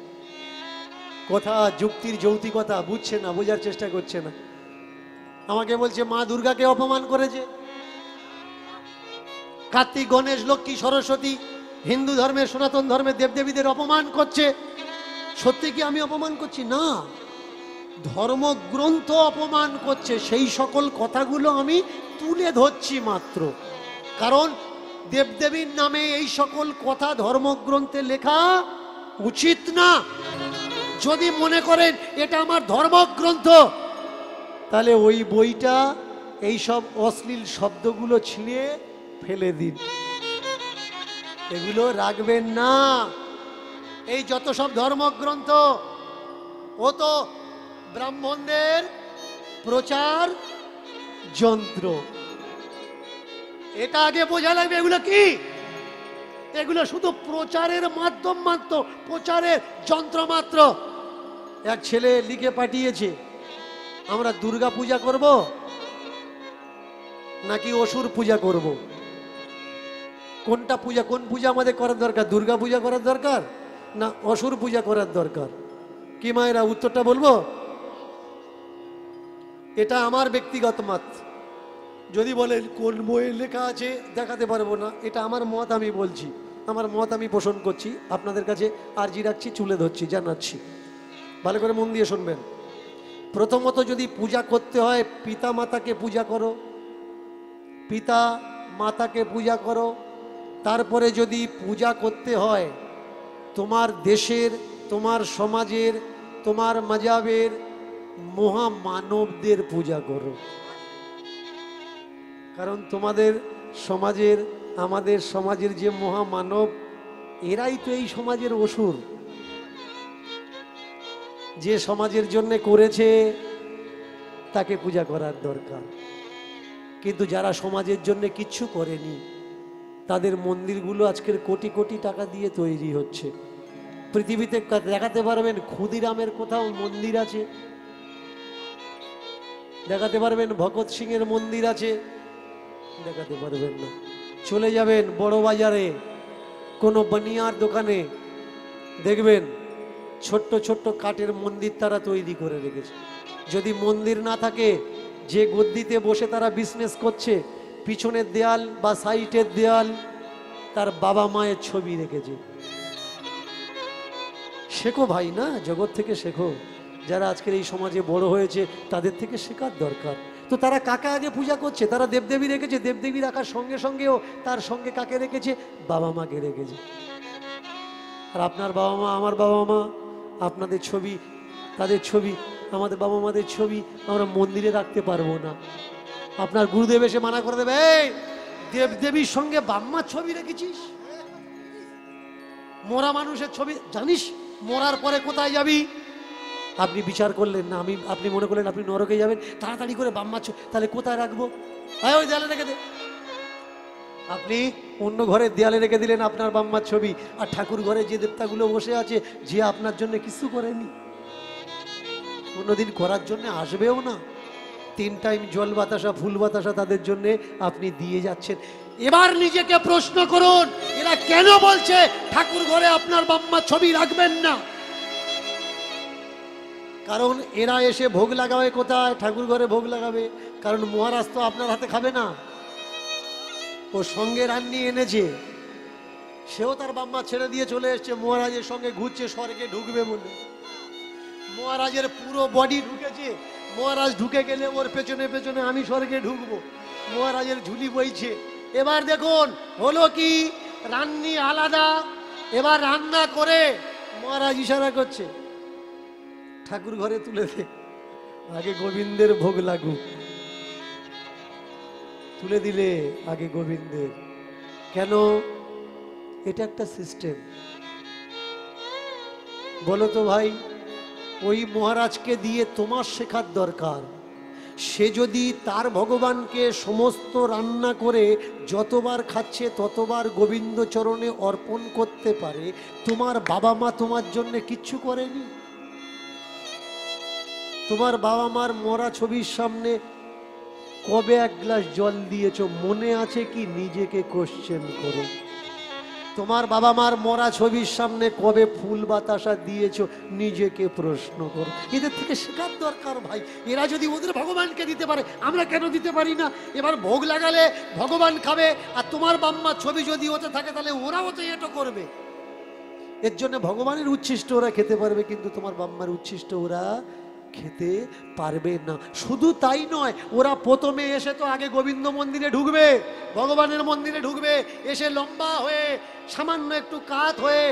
কথা যুক্তির যৌক্তিকতা বুঝছে না, বোঝার চেষ্টা করছে না। আমাকে বলছে মা দুর্গাকে অপমান করেছে, কার্তিক গণেশ লক্ষ্মী সরস্বতী হিন্দু ধর্মের, সনাতন ধর্মের দেবদেবীদের অপমান করছে। সত্যি কি আমি অপমান করছি? না, ধর্মগ্রন্থ অপমান করছে। সেই সকল কথাগুলো আমি তুলে ধরছি মাত্র। কারণ দেবদেবীর নামে এই সকল কথা ধর্মগ্রন্থে লেখা উচিত না। যদি মনে করেন এটা আমার ধর্মগ্রন্থ, তাহলে ওই বইটা এই সব অশ্লীল শব্দগুলো ছিঁড়ে ফেলে দিন, এগুলো রাখবেন না। এই যত সব ধর্মগ্রন্থ, ও তো ব্রাহ্মণদের প্রচার যন্ত্র। এটা আগে বোঝা লাগবে এগুলো কি। এগুলো শুধু প্রচারের মাধ্যম মাত্র, প্রচারের যন্ত্র মাত্র। এক ছেলে লিখে পাঠিয়েছে, আমরা দুর্গা পূজা করব নাকি অসুর পূজা করব? কোনটা পূজা, কোন পূজা আমাদের করার দরকার? দুর্গা পূজা করার দরকার না অসুর পূজা করার দরকার? কি মায়েরা উত্তরটা বলবো? এটা আমার ব্যক্তিগত মত। যদি বলেন কোন বইয়ে লেখা আছে, দেখাতে পারবো না। এটা আমার মত, আমি বলছি, আমার মত আমি পোষণ করছি, আপনাদের কাছে আর্জি রাখছি, তুলে ধরছি, জানাচ্ছি। ভালো করে মন দিয়ে শুনবেন। প্রথমত, যদি পূজা করতে হয়, পিতা মাতাকে পূজা করো, পিতা মাতাকে পূজা করো। তারপরে যদি পূজা করতে হয় তোমার দেশের, তোমার সমাজের, তোমার মাজাবের মহামানবদের পূজা করো। কারণ তোমাদের সমাজের, আমাদের সমাজের যে মহামানব, এরাই তো এই সমাজের অসুর। যে সমাজের জন্য করেছে তাকে পূজা করার দরকার। কিন্তু যারা সমাজের জন্য কিচ্ছু করেনি, তাদের মন্দিরগুলো আজকের কোটি কোটি টাকা দিয়ে তৈরি হচ্ছে। পৃথিবীতে দেখাতে পারবেন ক্ষুদিরামের কোথাও মন্দির আছে? দেখাতে পারবেন ভগৎ সিং এর মন্দির আছে? দেখাতে পারবেন না। চলে যাবেন বড় বাজারে কোনো বানিয়ার দোকানে, দেখবেন ছোট্ট ছোট্ট কাঠের মন্দির তারা তৈরি করে রেখেছে। যদি মন্দির না থাকে, যে গদ্দিতে বসে তারা বিজনেস করছে, পিছনের দেয়াল বা সাইডের দেয়াল তার বাবা মায়ের ছবি রেখেছে। শেখো ভাই, না জগৎ থেকে শেখো। যারা আজকের এই সমাজে বড় হয়েছে তাদের থেকে শেখার দরকার। তো তারা কাকে আগে পূজা করছে? তারা দেবদেবী রেখেছে। দেবদেবী রাখার সঙ্গে সঙ্গেও তার সঙ্গে কাকে রেখেছে? বাবা মাকে রেখেছে। আর আপনার বাবা মা, আমার বাবা মা, আপনাদের ছবি, তাদের ছবি, আমাদের বাবা মাদের ছবি আমরা মন্দিরে রাখতে পারবো না। আপনার গুরুদেব এসে মানা করে দেবে, এই দেবদেবীর সঙ্গে বাম্মার ছবি রেখেছিস? মরা মানুষের ছবি জানিস মরার পরে কোথায় যাবি? আপনি বিচার করলেন না, আপনি মনে করলেন আপনি নরকে যাবেন, তাড়াতাড়ি করে বাম্মার ছবি, তাহলে কোথায় রাখবো? ওই দেয়ালে রেখে দে। আপনি অন্য ঘরের দেয়ালে রেখে দিলেন আপনার বাম্মার ছবি, আর ঠাকুর ঘরে যে দেবতাগুলো বসে আছে, যে আপনার জন্য কিছু করেনি, কোনোদিন করার জন্য আসবেও না। 3 টাইম জল বাতাসা, ফুল বাতাসা তাদের জন্য আপনি দিয়ে যাচ্ছেন। এবার নিজেকে প্রশ্ন করুন, এরা কেন বলছে ঠাকুর ঘরে আপনার বাম্মার ছবি রাখবেন না? কারণ এরা এসে ভোগ লাগাবে কোথায়? ঠাকুর ঘরে ভোগ লাগাবে। কারণ মহারাজ তো আপনার হাতে খাবে না, ও সঙ্গে রান্নি এনেছে, সেও তার বাম্মা ছেড়ে দিয়ে চলে এসছে, মহারাজের সঙ্গে ঘুরছে স্বর্গে ঢুকবে বলে। মহারাজের পুরো বডি ঢুকেছে, মহারাজ ঢুকে গেলে ওর পেছনে পেছনে আমি স্বর্গে ঢুকবো। মহারাজের ঝুলি বইছে। এবার দেখুন হলো কি, রান্নি আলাদা। এবার রান্না করে মহারাজ ইশারা করছে, ঠাকুর ঘরে তুলে দে, আগে গোবিন্দের ভোগ লাগুক। তুলে দিলে আগে গোবিন্দের। কেন? এটা একটা সিস্টেম। বলো তো ভাই, ওই মহারাজকে দিয়ে তোমার শেখার দরকার। সে যদি তার ভগবানকে সমস্ত রান্না করে যতবার খাচ্ছে ততবার গোবিন্দ চরণে অর্পণ করতে পারে, তোমার বাবা মা তোমার জন্য কিচ্ছু করেনি? তোমার বাবা মার মরা ছবির সামনে কবে 1 গ্লাস জল দিয়েছো মনে আছে কি? নিজেকে কোশ্চেন করো। তোমার বাবা মার মরা ছবির সামনে কবে ফুল বাতাসা দিয়েছো নিজেকে প্রশ্ন করো। এদের থেকে শেখার দরকার ভাই। এরা যদি ওদের ভগবানকে দিতে পারে, আমরা কেন দিতে পারি না? এবার ভোগ লাগালে ভগবান খাবে, আর তোমার বাম্মার ছবি যদি ওতে থাকে তাহলে ওরাও তো এটো করবে। এর জন্য ভগবানের উচ্ছিষ্ট ওরা খেতে পারবে, কিন্তু তোমার বাম্মার উচ্ছিষ্ট ওরা খেতে পারবে না। শুধু তাই নয়, ওরা প্রথমে এসে তো আগে গোবিন্দ মন্দিরে ঢুকবে, ভগবানের মন্দিরে ঢুকবে, এসে লম্বা হয়ে সামান্য একটু কাত হয়ে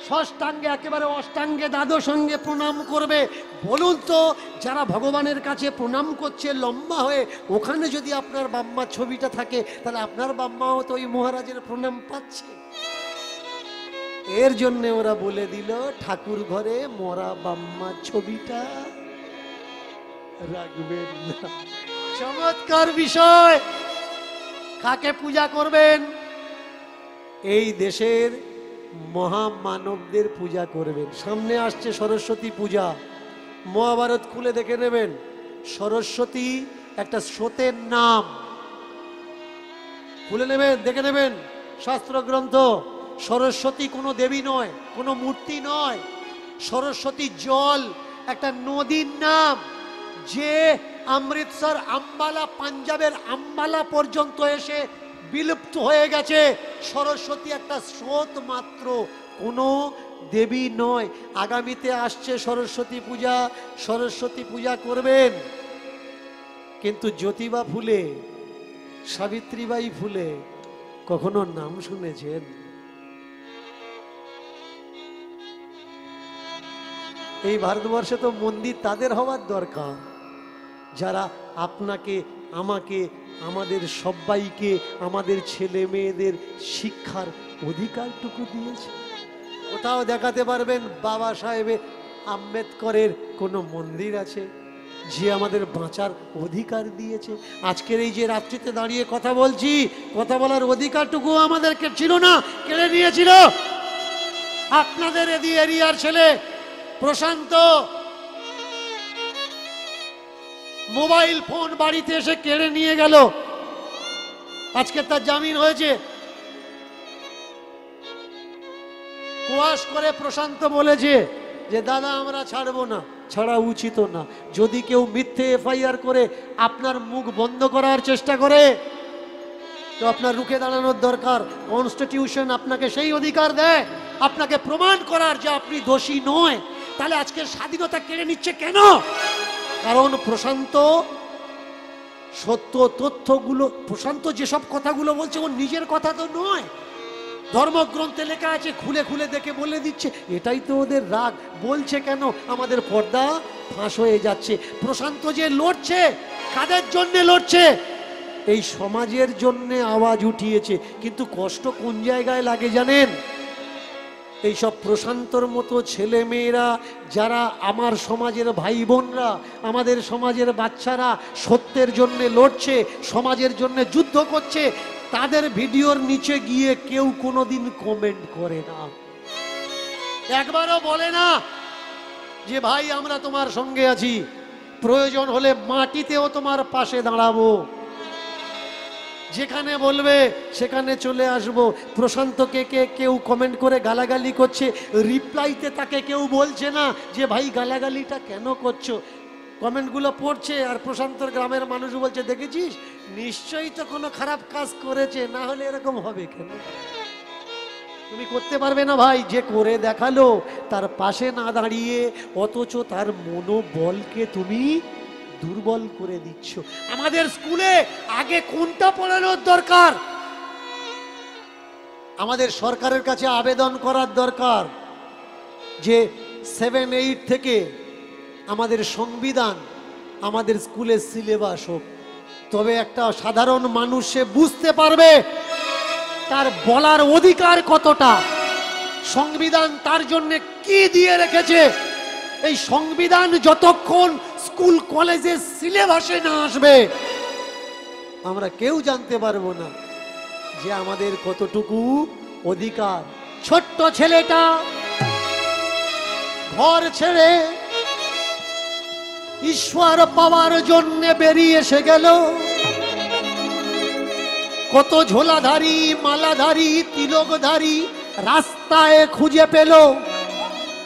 ষষ্ঠাঙ্গে একেবারে অষ্টাঙ্গে দ্বাদশ সঙ্গে প্রণাম করবে। বলুন তো, যারা ভগবানের কাছে প্রণাম করছে লম্বা হয়ে, ওখানে যদি আপনার বাম্মার ছবিটা থাকে তাহলে আপনার বাম্মাও তো ওই মহারাজের প্রণাম পাচ্ছে। এর জন্য ওরা বলে দিল ঠাকুর ঘরে মরা বাম্মার ছবিটা রাখবেন না। চমৎকার বিষয়। কাকে পূজা করবেন? এই দেশের মহামানবদের পূজা করবেন। সামনে আসছে সরস্বতী পূজা, মহাভারত খুলে দেখে নেবেন। সরস্বতী একটা স্রোতের নাম, খুলে নেবেন, দেখে নেবেন শাস্ত্র গ্রন্থ। সরস্বতী কোনো দেবী নয়, কোনো মূর্তি নয়। সরস্বতী জল, একটা নদীর নাম, যে অমৃতসর আম্বালা, পাঞ্জাবের আম্বালা পর্যন্ত এসে বিলুপ্ত হয়ে গেছে। সরস্বতী একটা স্রোত মাত্র, কোনো দেবী নয়। আগামীতে আসছে সরস্বতী পূজা, সরস্বতী পূজা করবেন। কিন্তু জ্যোতিবা ফুলে, সাবিত্রীবাই ফুলে কখনো নাম শুনেছেন? এই ভারতবর্ষে তো মন্দির তাদের হওয়ার দরকার যারা আপনাকে, আমাকে, আমাদের সবাইকে, আমাদের ছেলে মেয়েদের শিক্ষার অধিকারটুকু দিয়েছে। কোথাও দেখাতে পারবেন বাবা সাহেব আম্বেদকরের কোনো মন্দির আছে যে আমাদের বাঁচার অধিকার দিয়েছে? আজকের এই যে রাত্রিতে দাঁড়িয়ে কথা বলছি, কথা বলার অধিকারটুকু আমাদেরকে ছিল না, কেড়ে নিয়েছিল আপনাদের এরিয়ার ছেলে প্রশান্ত। মোবাইল ফোন বাড়িতে এসে কেড়ে নিয়ে গেল, আজকে তার জামিন হয়েছে। কোয়াশ করে প্রশান্ত বলেছে যে দাদা আমরা ছাড়বো না, ছাড়া উচিত না। যদি কেউ মিথ্যে এফআইআর করে আপনার মুখ বন্ধ করার চেষ্টা করে তো আপনার রুখে দাঁড়ানোর দরকার। কনস্টিটিউশন আপনাকে সেই অধিকার দেয় আপনাকে প্রমাণ করার যে আপনি দোষী নয়। তাহলে আজকে স্বাধীনতা কেড়ে নিচ্ছে কেন? কারণ প্রশান্ত সত্য তথ্যগুলো, প্রশান্ত যেসব কথাগুলো বলছে ও নিজের কথা তো নয়, ধর্মগ্রন্থে লেখা আছে, খুলে খুলে দেখে বলে দিচ্ছে। এটাই তো ওদের রাগ। বলছে কেন? আমাদের পর্দা ফাঁস হয়ে যাচ্ছে। প্রশান্ত যে লড়ছে, কাদের জন্য লড়ছে? এই সমাজের জন্য আওয়াজ উঠিয়েছে। কিন্তু কষ্ট কোন জায়গায় লাগে জানেন? এইসব প্রশান্তর মতো ছেলে মেয়েরা, যারা আমার সমাজের ভাই বোনরা, আমাদের সমাজের বাচ্চারা সত্যের জন্য লড়ছে, সমাজের জন্য যুদ্ধ করছে, তাদের ভিডিওর নিচে গিয়ে কেউ কোনোদিন কমেন্ট করে না, একবারও বলে না যে ভাই আমরা তোমার সঙ্গে আছি, প্রয়োজন হলে মাটিতেও তোমার পাশে দাঁড়াবো। যেখানে বলবে সেখানে চলে আসব। প্রশান্তকে কেউ কমেন্ট করে গালাগালি করছে, রিপ্লাইতে তাকে কেউ বলছে না যে ভাই গালাগালিটা কেন করছো। কমেন্টগুলো পড়ছে আর প্রশান্তর গ্রামের মানুষ বলছে দেখেছিস নিশ্চয়ই তো কোনো খারাপ কাজ করেছে, না হলে এরকম হবে কেন? তুমি করতে পারবে না ভাই। যে করে দেখালো তার পাশে না দাঁড়িয়ে অথচ তার মনোবলকে তুমি দুর্বল করে দিচ্ছ। আমাদের স্কুলে আগে কোনটা পড়ানোর দরকার? আমাদের সরকারের কাছে আবেদন করার দরকার যে 7-8 থেকে আমাদের সংবিধান আমাদের স্কুলের সিলেবাস হোক। তবে একটা সাধারণ মানুষ সে বুঝতে পারবে তার বলার অধিকার কতটা, সংবিধান তার জন্য কি দিয়ে রেখেছে। এই সংবিধান যতক্ষণ স্কুল কলেজের সিলেবাসে না আসবে আমরা কেউ জানতে পারবো না যে আমাদের কতটুকু অধিকার। ছোট্ট ছেলেটা ঘর ছেড়ে ঈশ্বর পাওয়ার জন্য বেরিয়ে এসে গেল। কত ঝোলাধারী, মালাধারী, তিলকধারী রাস্তায় খুঁজে পেল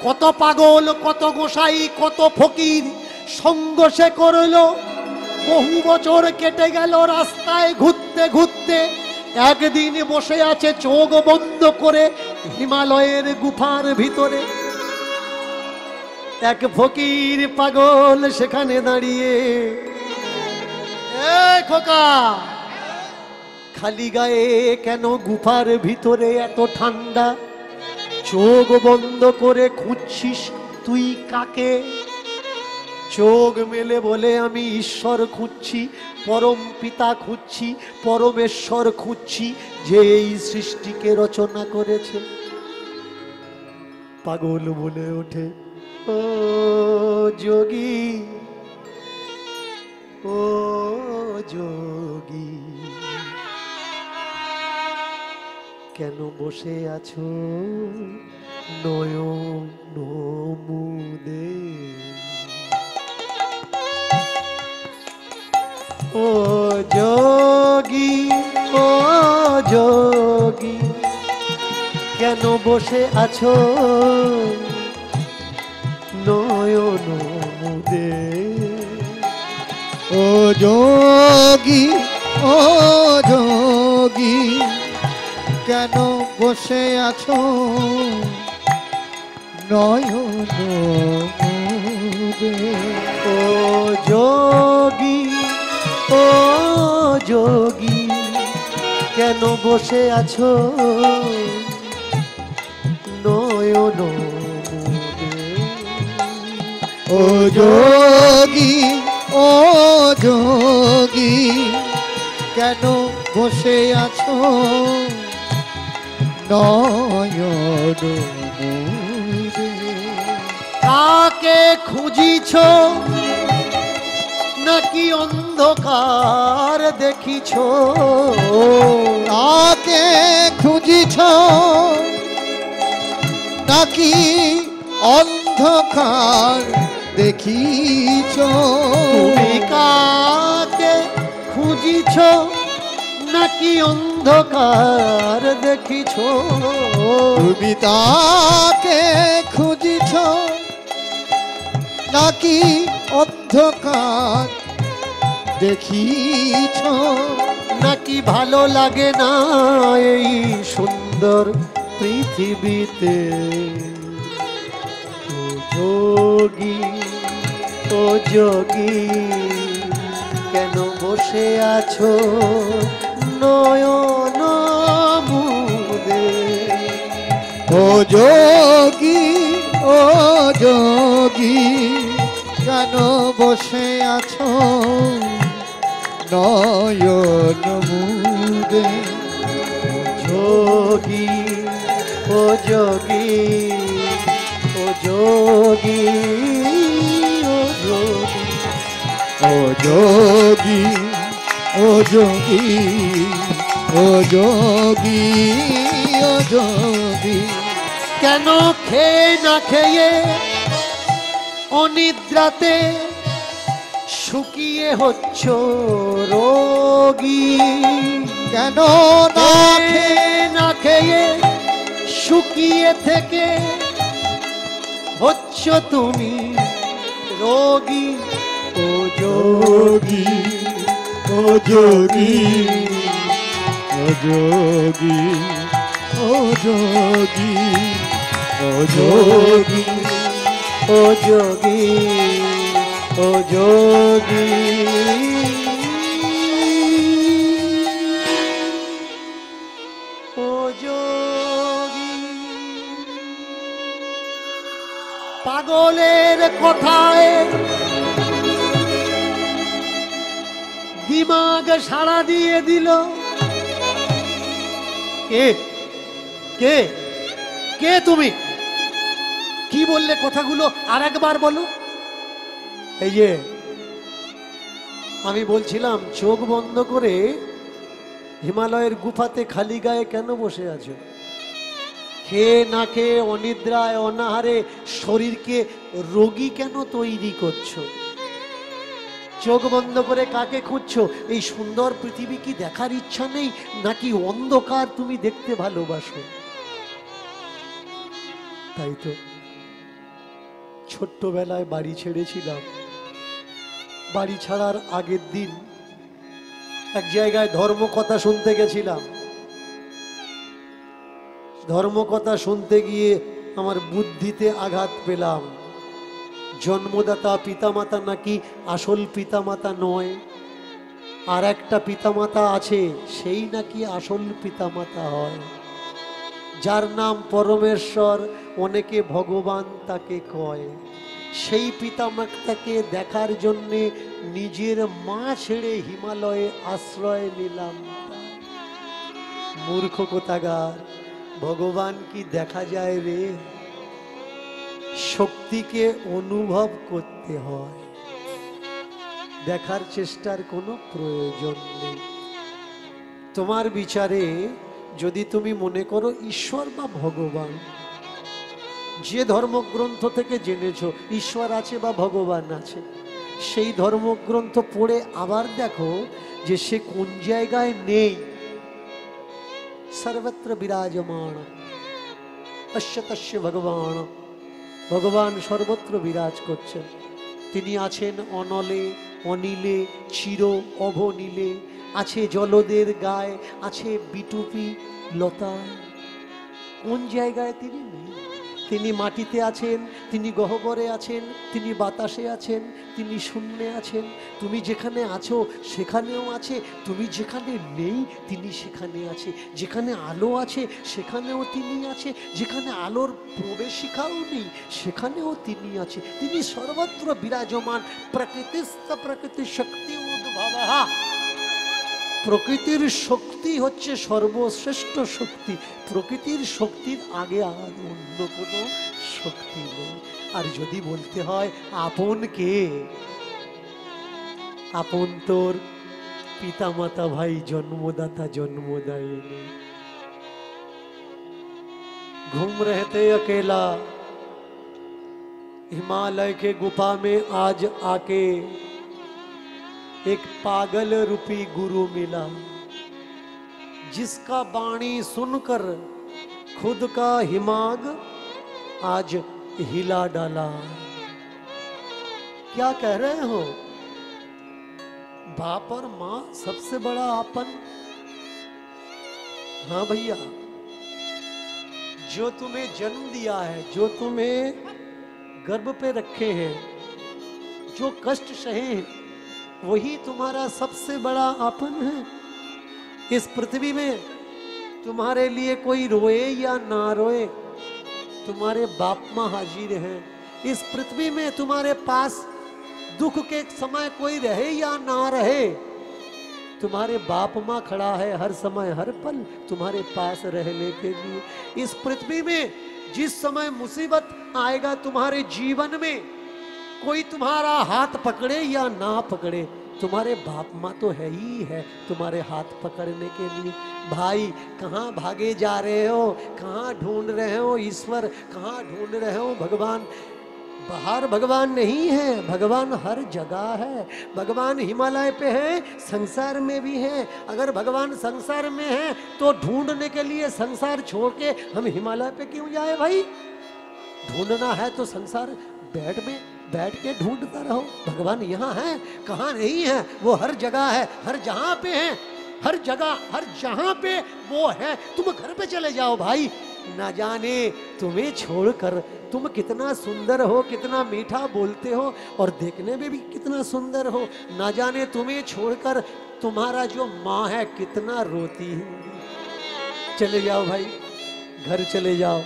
কত পাগল, কত গোসাই, কত ফকির সঙ্গ সে করল। বহু বছর কেটে গেল রাস্তায় ঘুরতে ঘুরতে। একদিন বসে আছে চোখ বন্ধ করে হিমালয়ের গুফার ভিতরে। এক ফকির পাগল সেখানে দাঁড়িয়ে, এ খোকা, খালি গায়ে কেন গুফার ভিতরে এত ঠান্ডা? চোখ বন্ধ করে খুঁজছিস তুই কাকে? চোখ মেলে বলে আমি ঈশ্বর খুঁজছি, পরম পিতা খুঁজছি, পরমেশ্বর খুঁজছি, যে এই সৃষ্টিকে রচনা করেছে। পাগল বলে ওঠে, ও যোগী, ও যোগী, কেন বসে আছো নয়ন মুদে? ও যোগী, ও যোগী, কেন বসে আছো নয়ন মুদে? ও যোগী, ও যোগী, কেন বসে আছো নয়ন মুদে? ও যোগী, ও যোগী, কেন বসে আছো নয়ন মুদে? ও যোগী, ও যোগী, কেন বসে আছো নয়ন মুদে? কাকে খুঁজিছ নাকি অন্ধকার দেখিছ? কাকে খুঁজিছ নাকি অন্ধকার দেখিছ? তুমি কাকে খুঁজিছ নাকি অন্ধকার দেখিছ? তুমি তাকে খুঁজিছ নাকি অন্ধকার দেখিছ? নাকি ভালো লাগে না এই সুন্দর পৃথিবীতে? ও যোগী, ও যোগী, কেন বসে আছো নয়ন মুদে? ও যোগী, ও যোগী, কেন বসে আছো নয়ন মুদে? যোগী, ও যোগী, ও যোগী, ও যোগী, ও যোগী, ও যোগী, ও যোগী, ও যোগী, কেন খেয়ে না খেয়ে অনিদ্রাতে শুকিয়ে হচ্ছ রোগী? কেন না খেয়ে না খেয়ে শুকিয়ে থেকে হচ্ছ তুমি রোগী? ও যোগী, ও যোগী, ও যোগী, ও যোগী, ও যোগী, ও যোগী, ও যোগী, ও যোগী। পাগলের কথায় দিমাগ সাড়া দিয়ে দিল। কে কে কে তুমি? কি বললে কথাগুলো আর একবার বলো। এই যে আমি বলছিলাম চোখ বন্ধ করে হিমালয়ের গুফাতে খালি গায়ে কেন বসে আছো? খেয়ে না খেয়ে অনিদ্রায় অনাহারে শরীরকে রোগী কেন তৈরি করছো? চোখ বন্ধ করে কাকে খুঁজছো? এই সুন্দর পৃথিবী কি দেখার ইচ্ছা নেই, নাকি অন্ধকার তুমি দেখতে ভালোবাসো? তাই তো, ছোট্টবেলায় বাড়ি ছেড়েছিলাম। বাড়ি ছাড়ার আগের দিন এক জায়গায় ধর্মকথা শুনতে গেছিলাম। ধর্মকথা শুনতে গিয়ে আমার বুদ্ধিতে আঘাত পেলাম। জন্মদাতা পিতামাতা নাকি আসল পিতামাতা নয়, আর একটা পিতামাতা আছে, সেই নাকি আসল পিতামাতা হয়, যার নাম পরমেশ্বর, অনেকে ভগবান তাকে কয়। সেই পিতামাতাকে দেখার জন্যে নিজের মা ছেড়ে হিমালয়ে আশ্রয় নিলাম। মূর্খ কোথাকার, ভগবান কি দেখা যায় রে? শক্তিকে অনুভব করতে হয়, দেখার চেষ্টার কোনো প্রয়োজন নেই। তোমার বিচারে যদি তুমি মনে করো ঈশ্বর বা ভগবান, যে ধর্মগ্রন্থ থেকে জেনেছো ঈশ্বর আছে বা ভগবান আছে, সেই ধর্মগ্রন্থ পড়ে আবার দেখো যে সে কোন জায়গায় নেই। সর্বত্র বিরাজমান অশ্বতস্য ভগবান, ভগবান সর্বত্র বিরাজ করছেন। তিনি আছেন অনলে, অনিলে, চির অভনীলে, আছে জলদের গায়ে, আছে বিটুপি লতায়। কোন জায়গায় তিনি নেই? তিনি মাটিতে আছেন, তিনি গহ্বরে আছেন, তিনি বাতাসে আছেন, তিনি শূন্যে আছেন। তুমি যেখানে আছো সেখানেও আছে, তুমি যেখানে নেই তিনি সেখানে আছে। যেখানে আলো আছে সেখানেও তিনি আছে, যেখানে আলোর প্রবেশিকাও নেই সেখানেও তিনি আছে। তিনি সর্বত্র বিরাজমান। প্রকৃতিস্থ প্রকৃতি শক্তি উদ্ভবঃ। প্রকৃতির শক্তি হচ্ছে সর্বশ্রেষ্ঠ শক্তি। প্রকৃতির শক্তির আগে আর অন্য কোনো শক্তি নেই। আর যদি বলতে হয় আপন কে, আপন তোর পিতামাতা ভাই, জন্মদাতা জন্মদাयिनी। घूम रहे थे अकेला हिमालय के गुफा में, आज आके एक पागल रूपी गुरु मिला, जिसका वाणी सुनकर खुद का हिमाग आज हिला डाला। क्या कह रहे हो? बाप और माँ सबसे बड़ा आपन। हाँ भैया, जो तुम्हें जन्म दिया है, जो तुम्हें गर्भ पे रखे हैं, जो कष्ट सहे हैं, वही तुम्हारा सबसे बड़ा आपन है। इस पृथ्वी में तुम्हारे लिए कोई रोए या ना रोए, तुम्हारे बाप माँ हाजिर हैं। इस पृथ्वी में तुम्हारे पास दुख के समय कोई रहे या ना रहे, तुम्हारे बाप माँ खड़ा है हर समय हर पल तुम्हारे पास रहने के लिए। इस पृथ्वी में जिस समय मुसीबत आएगा तुम्हारे जीवन में, कोई तुम्हारा हाथ पकड़े या ना पकड़े, तुम्हारे बाप माँ तो है ही है तुम्हारे हाथ पकड़ने के लिए। भाई कहाँ भागे जा रहे हो? कहाँ ढूंढ रहे हो ईश्वर? कहाँ ढूंढ रहे हो भगवान? बाहर भगवान नहीं है, भगवान हर जगह है। भगवान हिमालय पे है, संसार में भी है। अगर भगवान संसार में है तो ढूंढने के लिए संसार छोड़ के हम हिमालय पे क्यों जाए भाई? ढूंढना है तो संसार बेड में बैठ के ढूंढता रहो। भगवान यहाँ है, कहाँ नहीं है? वो हर जगह है, हर जहाँ पे है, हर जगह हर जहाँ पे वो है। तुम घर पे चले जाओ भाई, ना जाने तुम्हें छोड़कर तुम कितना सुंदर हो, कितना मीठा बोलते हो और देखने में भी कितना सुंदर हो। ना जाने तुम्हें छोड़कर तुम्हारा जो माँ है कितना रोती है। चले जाओ भाई, घर चले जाओ।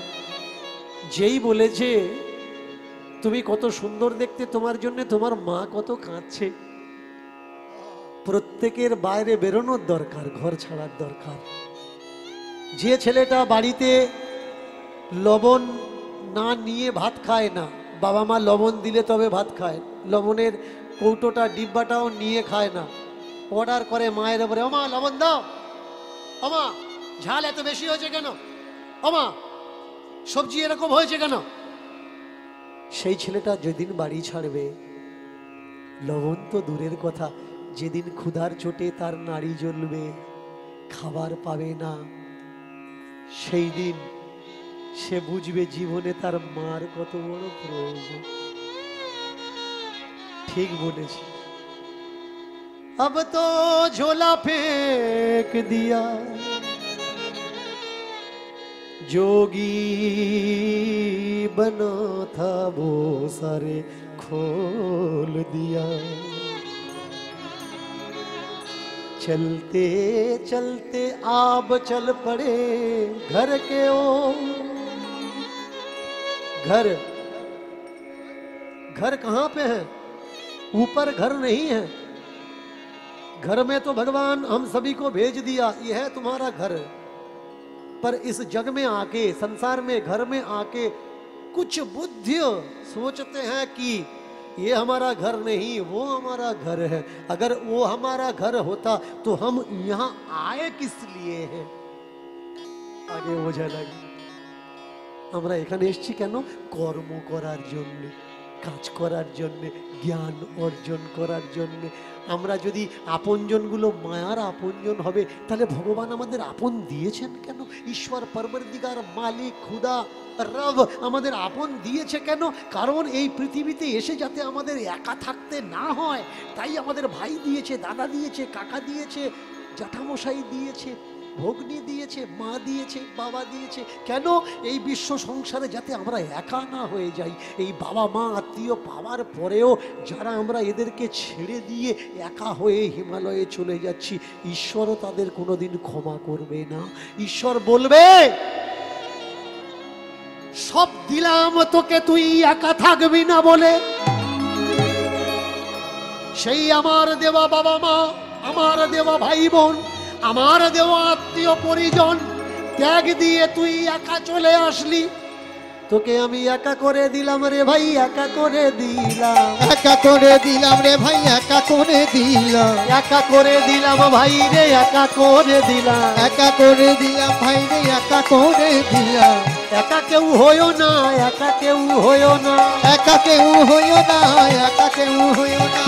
যেই বলেছে তুমি কত সুন্দর দেখতে, তোমার জন্য তোমার মা কত কাঁদছে। প্রত্যেকের বাইরে বেরোনোর দরকার, ঘর ছাড়ার দরকার। যে ছেলেটা বাড়িতে লবণ না নিয়ে ভাত খায় না, বাবা মা লবণ দিলে তবে ভাত খায়, লবণের কৌটোটা ডিব্বাটাও নিয়ে খায় না, অর্ডার করে মায়ের উপরে, ওমা লবণ দাও, ওমা ঝাল এত বেশি হয়েছে কেন, ওমা সবজি এরকম হয়েছে কেন। সেই ছেলেটা যেদিন বাড়ি ছাড়বে, লবণ তো দূরের কথা, যেদিন ক্ষুধার চোটে তার নাড়ি জ্বলবে, খাবার পাবে না, সেই দিন সে বুঝবে জীবনে তার মার কত বড় প্রয়োজন। ঠিক বলেছি। अब तो झोला फेंक दिया जोगी बना था वो सारे खोल दिया। चलते चलते आप चल पड़े घर के ओ घर। घर कहाँ पे है? ऊपर घर नहीं है। घर में तो भगवान हम सभी को भेज दिया, यह है तुम्हारा घर। पर इस जग में आके, संसार में, घर में आके कुछ बुद्धि सोचते हैं कि ये हमारा घर नहीं, वो हमारा घर है। अगर वो हमारा घर होता तो हम यहाँ आए किस लिए हैं? आगे বোঝা লাগে। আমরা এখানে এসেছি কেন? কর্ম করার জন্য, কাজ করার জন্য, জ্ঞান অর্জন করার জন্য। আমরা যদি আপনজনগুলো মায়ার আপনজন হবে, তাহলে ভগবান আমাদের আপন দিয়েছেন কেন? ঈশ্বর পরবর্তীকার মালিক খুদা রব আমাদের আপন দিয়েছে কেন? কারণ এই পৃথিবীতে এসে যাতে আমাদের একা থাকতে না হয়, তাই আমাদের ভাই দিয়েছে, দাদা দিয়েছে, কাকা দিয়েছে, জ্যাঠামশাই দিয়েছে, ভগ্নী দিয়েছে, মা দিয়েছে, বাবা দিয়েছে। কেন? এই বিশ্ব সংসারে যাতে আমরা একা না হয়ে যাই। এই বাবা মা আত্মীয় পাওয়ার পরেও যারা আমরা এদেরকে ছেড়ে দিয়ে একা হয়ে হিমালয়ে চলে যাচ্ছি, ঈশ্বরও তাদের কোনোদিন ক্ষমা করবে না। ঈশ্বর বলবে, সব দিলাম তোকে, তুই একা থাকবি না বলে। সেই আমার দেওয়া বাবা মা, আমার দেওয়া ভাই বোন, আমার দেওয়া আত্মীয় পরিজন ত্যাগ দিয়ে তুই একা চলে আসলি। তোকে আমি একা করে দিলাম রে ভাই, একা করে দিলাম, একা করে দিলাম রে ভাই, একা করে দিলাম, একা করে দিলাম ভাই রে, একা করে দিলাম, একা করে দিলাম ভাই রে, একা করে দিলাম। একা কেউ হইও না, একা কেউ হইও না, একা কেউ হইও না, একা কেউ হইও না।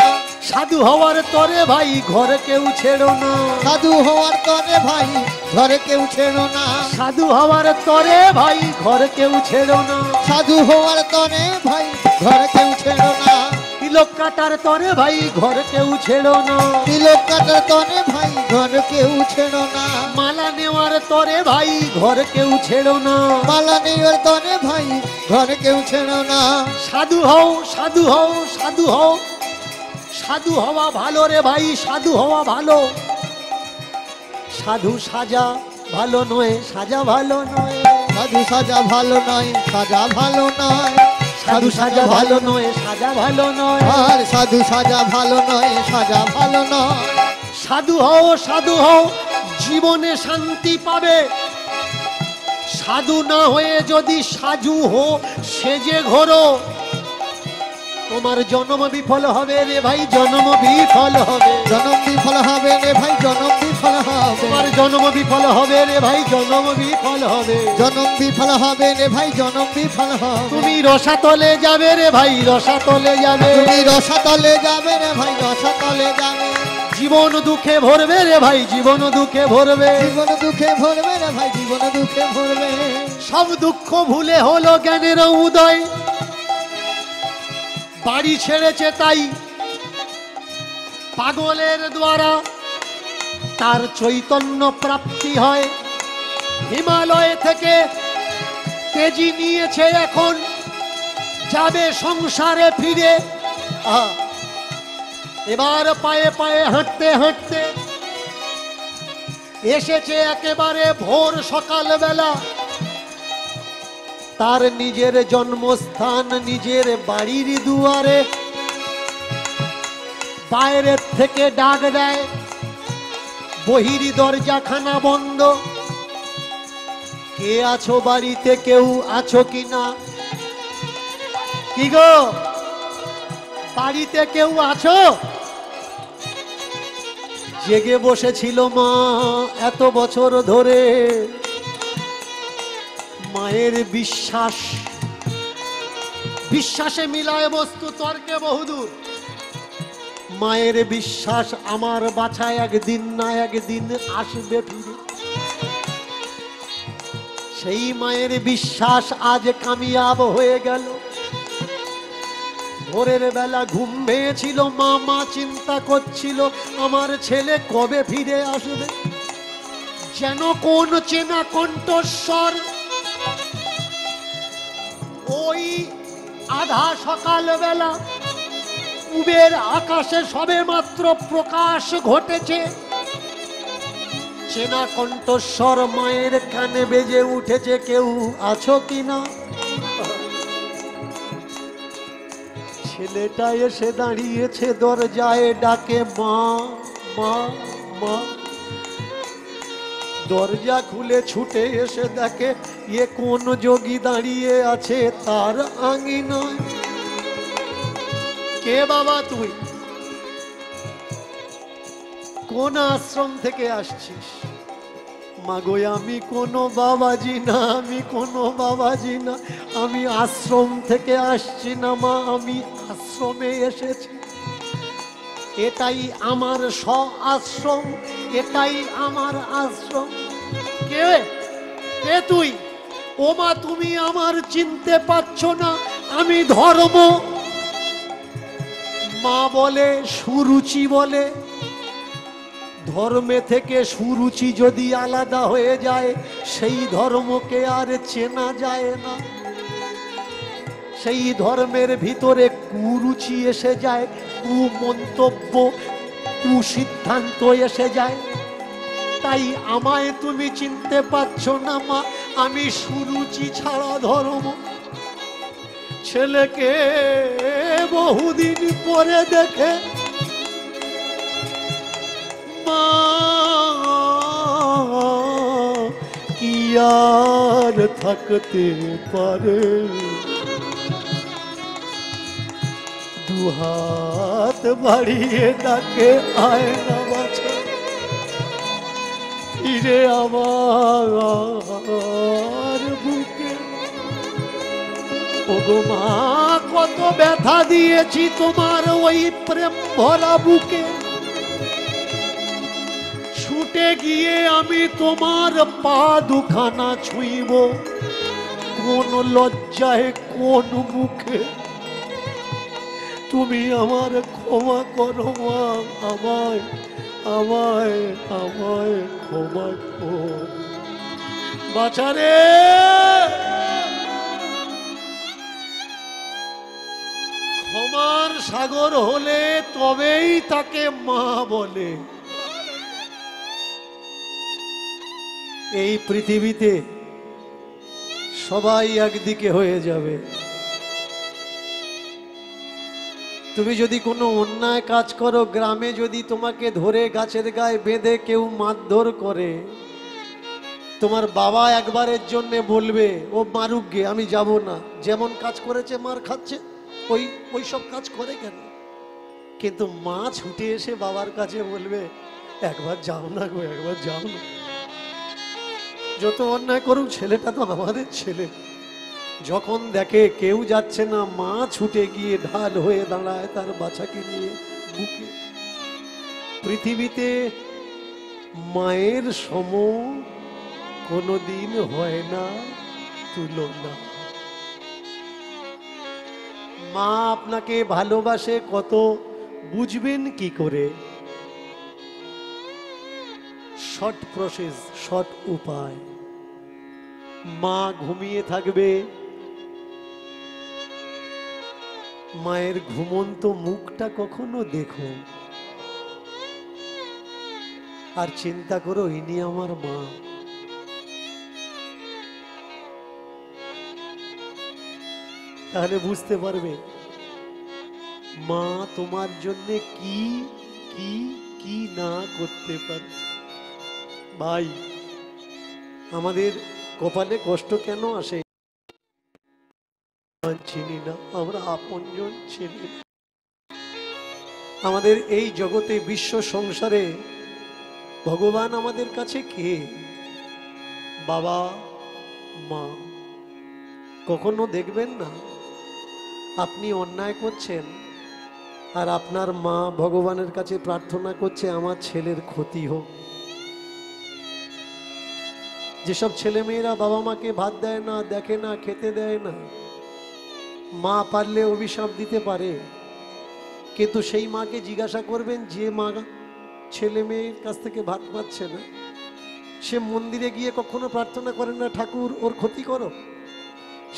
সাধু হওয়ার তরে ভাই ঘরে কেউ ছেড়ো না, সাধু হওয়ার তরে ভাই ঘরে কেউ ছেড়ো না, সাধু হওয়ার তরে ভাই ঘরে কেউ ছেড়ো না, সাধু হওয়ার তরে ভাই ঘরে কেউ ছেড়ো না, তিলক কাটার তরে ভাই ঘরে কেউ ছেড়ো না, তিলক কাটার তরে ভাই ঘরে কেউ ছেড়ো না, মালা নেওয়ার তরে ভাই ঘরে কেউ ছেড়ো না, মালা নেওয়ার তরে ভাই ঘরে কেউ ছেড়ো না। সাধু হও, সাধু হও, সাধু হও। সাধু হওয়া ভালো রে ভাই, সাধু হওয়া ভালো। সাধু সাজা ভালো নয়, সাজা ভালো নয়, সাধু সাজা ভালো নয়, সাজা ভালো নয়, সাধু সাজা ভালো নয়, সাজা ভালো নয়। আর সাধু সাজা ভালো নয়, সাজা ভালো নয়। সাধু হও, সাধু হও, জীবনে শান্তি পাবে। সাধু না হয়ে যদি সাজু হো সেজে ঘোরো, তোমার জন্ম বিফল হবে রে ভাই, জন্ম বিফল হবে, জনম বিফল হবে রে ভাই, জনম বিফল হবে, তোমার জন্ম বিফল হবে রে ভাই, জন্ম বিফল হবে, জনম বিফল হবে রে ভাই, জনম বিফল হবে। তুমি রসাতলে যাবে রে ভাই, রসাতলে যাবে, তুমি রসাতলে যাবে রে ভাই, রসাতলে যাবে। জীবন দুঃখে ভরবে রে ভাই, জীবন দুঃখে ভরবে, জীবন দুঃখে ভরবে রে ভাই, জীবন দুঃখে ভরবে। সব দুঃখ ভুলে হলো জ্ঞানের উদয়, বাড়ি ছেড়েছে তাই পাগলের দ্বারা তার চৈতন্য প্রাপ্তি হয়। হিমালয় থেকে তেজি নিয়েছে, এখন যাবে সংসারে ফিরে। এবার পায়ে পায়ে হাঁটতে হাঁটতে এসেছে একেবারে ভোর সকালবেলা। তার নিজের জন্মস্থান, নিজের বাড়ির দুয়ারে বাইরের থেকে ডাক দেয়, বহির দরজাখানা বন্ধ। কে আছো বাড়িতে, কেউ আছো কিনা? কি গো, বাড়িতে কেউ আছো? জেগে বসেছিল মা এত বছর ধরে। মায়ের বিশ্বাস, বিশ্বাসে মিলায় বস্তু তর্কে বহুদূর। মায়ের বিশ্বাস, আমার বাছা একদিন না একদিন আসবে ফিরে। সেই মায়ের বিশ্বাস আজ কামিয়াব হয়ে গেল। ভোরের বেলা ঘুম ভেঙেছিল, মা চিন্তা করছিল আমার ছেলে কবে ফিরে আসবে। যেন কোন চেনা কণ্ঠস্বর ওই আধা সকাল বেলা পূবের আকাশে সবে মাত্র প্রকাশ ঘটেছে। চেনা কণ্ঠস্বর মায়ের কানে বেজে উঠেছে, কেউ আছো কিনা? ছেলেটা এসে দাঁড়িয়েছে দরজায়, ডাকে মা মা মা। দরজা খুলে ছুটে এসে দেখে এ কোন যোগী দাঁড়িয়ে আছে তার আঙিনায়। কে বাবা তুই? কোন আশ্রম থেকে আসছিস? মাগো আমি কোনো বাবাজি না, আমি কোনো বাবাজি না, আমি আশ্রম থেকে আসছি না মা, আমি আশ্রমে এসেছি। এটাই আমার আশ্রম, এটাই আমার আশ্রম। কে কে তুই? ও মা তুমি আমার চিনতে পারছো না, আমি ধর্ম। মা বলে সুরুচি বলে, ধর্মে থেকে সুরুচি যদি আলাদা হয়ে যায় সেই ধর্মকে আর চেনা যায় না। সেই ধর্মের ভিতরে কুরুচি এসে যায়, কুমন্তব্য, কুসিদ্ধান্ত এসে যায়। তাই আমায় তুমি চিনতে পারছো না মা, আমি সুরুচি ছাড়া ধর্ম। ছেলেকে বহুদিন পরে দেখে মা কি আর থাকতে পারে, দুহাত বাড়িয়ে ডাকে আয় না বাছা, ফিরে আমার বুকে। ওগো মা কত ব্যথা দিয়েছি তোমার ওই প্রেম ভরা বুকে। ছুটে গিয়ে আমি তোমার পা দুখানা ছুঁইব, কোন লজ্জায় কোন মুখে। তুমি আমার ক্ষমা করো মা, আমায় আমায় আমায় ক্ষমা কর বাছারে। ক্ষমার সাগর হলে তবেই তাকে মা বলে। এই পৃথিবীতে সবাই একদিকে হয়ে যাবে। তুমি যদি কোনো অন্যায় কাজ করো, গ্রামে যদি তোমাকে ধরে গাছের গায়ে বেঁধে কেউ মারধর করে, তোমার বাবা একবারের জন্য বলবে ও মারুক গে, আমি যাব না। যেমন কাজ করেছে মার খাচ্ছে, ওই সব কাজ করে কেন? কিন্তু মা ছুটে এসে বাবার কাছে বলবে একবার যাও না গো, একবার যাও না। যত অন্যায় করুক ছেলেটা তো আমাদের ছেলে। যখন দেখে কেউ যাচ্ছে না, মা ছুটে গিয়ে ঢাল হয়ে দাঁড়ায় তার বাচ্চাকে নিয়ে বুকে। পৃথিবীতে মায়ের সম কোনোদিন হয় না তুলনা। মা আপনাকে ভালোবাসে কত বুঝবেন কি করে? শর্ট প্রসেস, শর্ট উপায়। মা ঘুমিয়ে থাকবে, মায়ের ঘুমন্ত মুখটা কখনো দেখো আর চিন্তা করো ইনি আমার মা। তাহলে বুঝতে পারবে মা তোমার জন্য কি কি কি না করতে পারে। ভাই, আমাদের কপালে কষ্ট কেন আসে? চিনি না, আমরা আপনজন চিনি না। আমাদের এই জগতে, বিশ্ব সংসারে ভগবান আমাদের কাছে কে? বাবা মা। কখনো দেখবেন না আপনি অন্যায় করছেন আর আপনার মা ভগবানের কাছে প্রার্থনা করছে আমার ছেলের ক্ষতি হোক। যেসব ছেলে মেয়েরা বাবা মাকে ভাত দেয় না, দেখে না, খেতে দেয় না, মা পারলে অভিশাপ দিতে পারে, কিন্তু সেই মাকে জিজ্ঞাসা করবেন যে মা ছেলে মেয়ের কাছ থেকে ভাত পাচ্ছে না, সে মন্দিরে গিয়ে কখনো প্রার্থনা করে না ঠাকুর ওর ক্ষতি করো?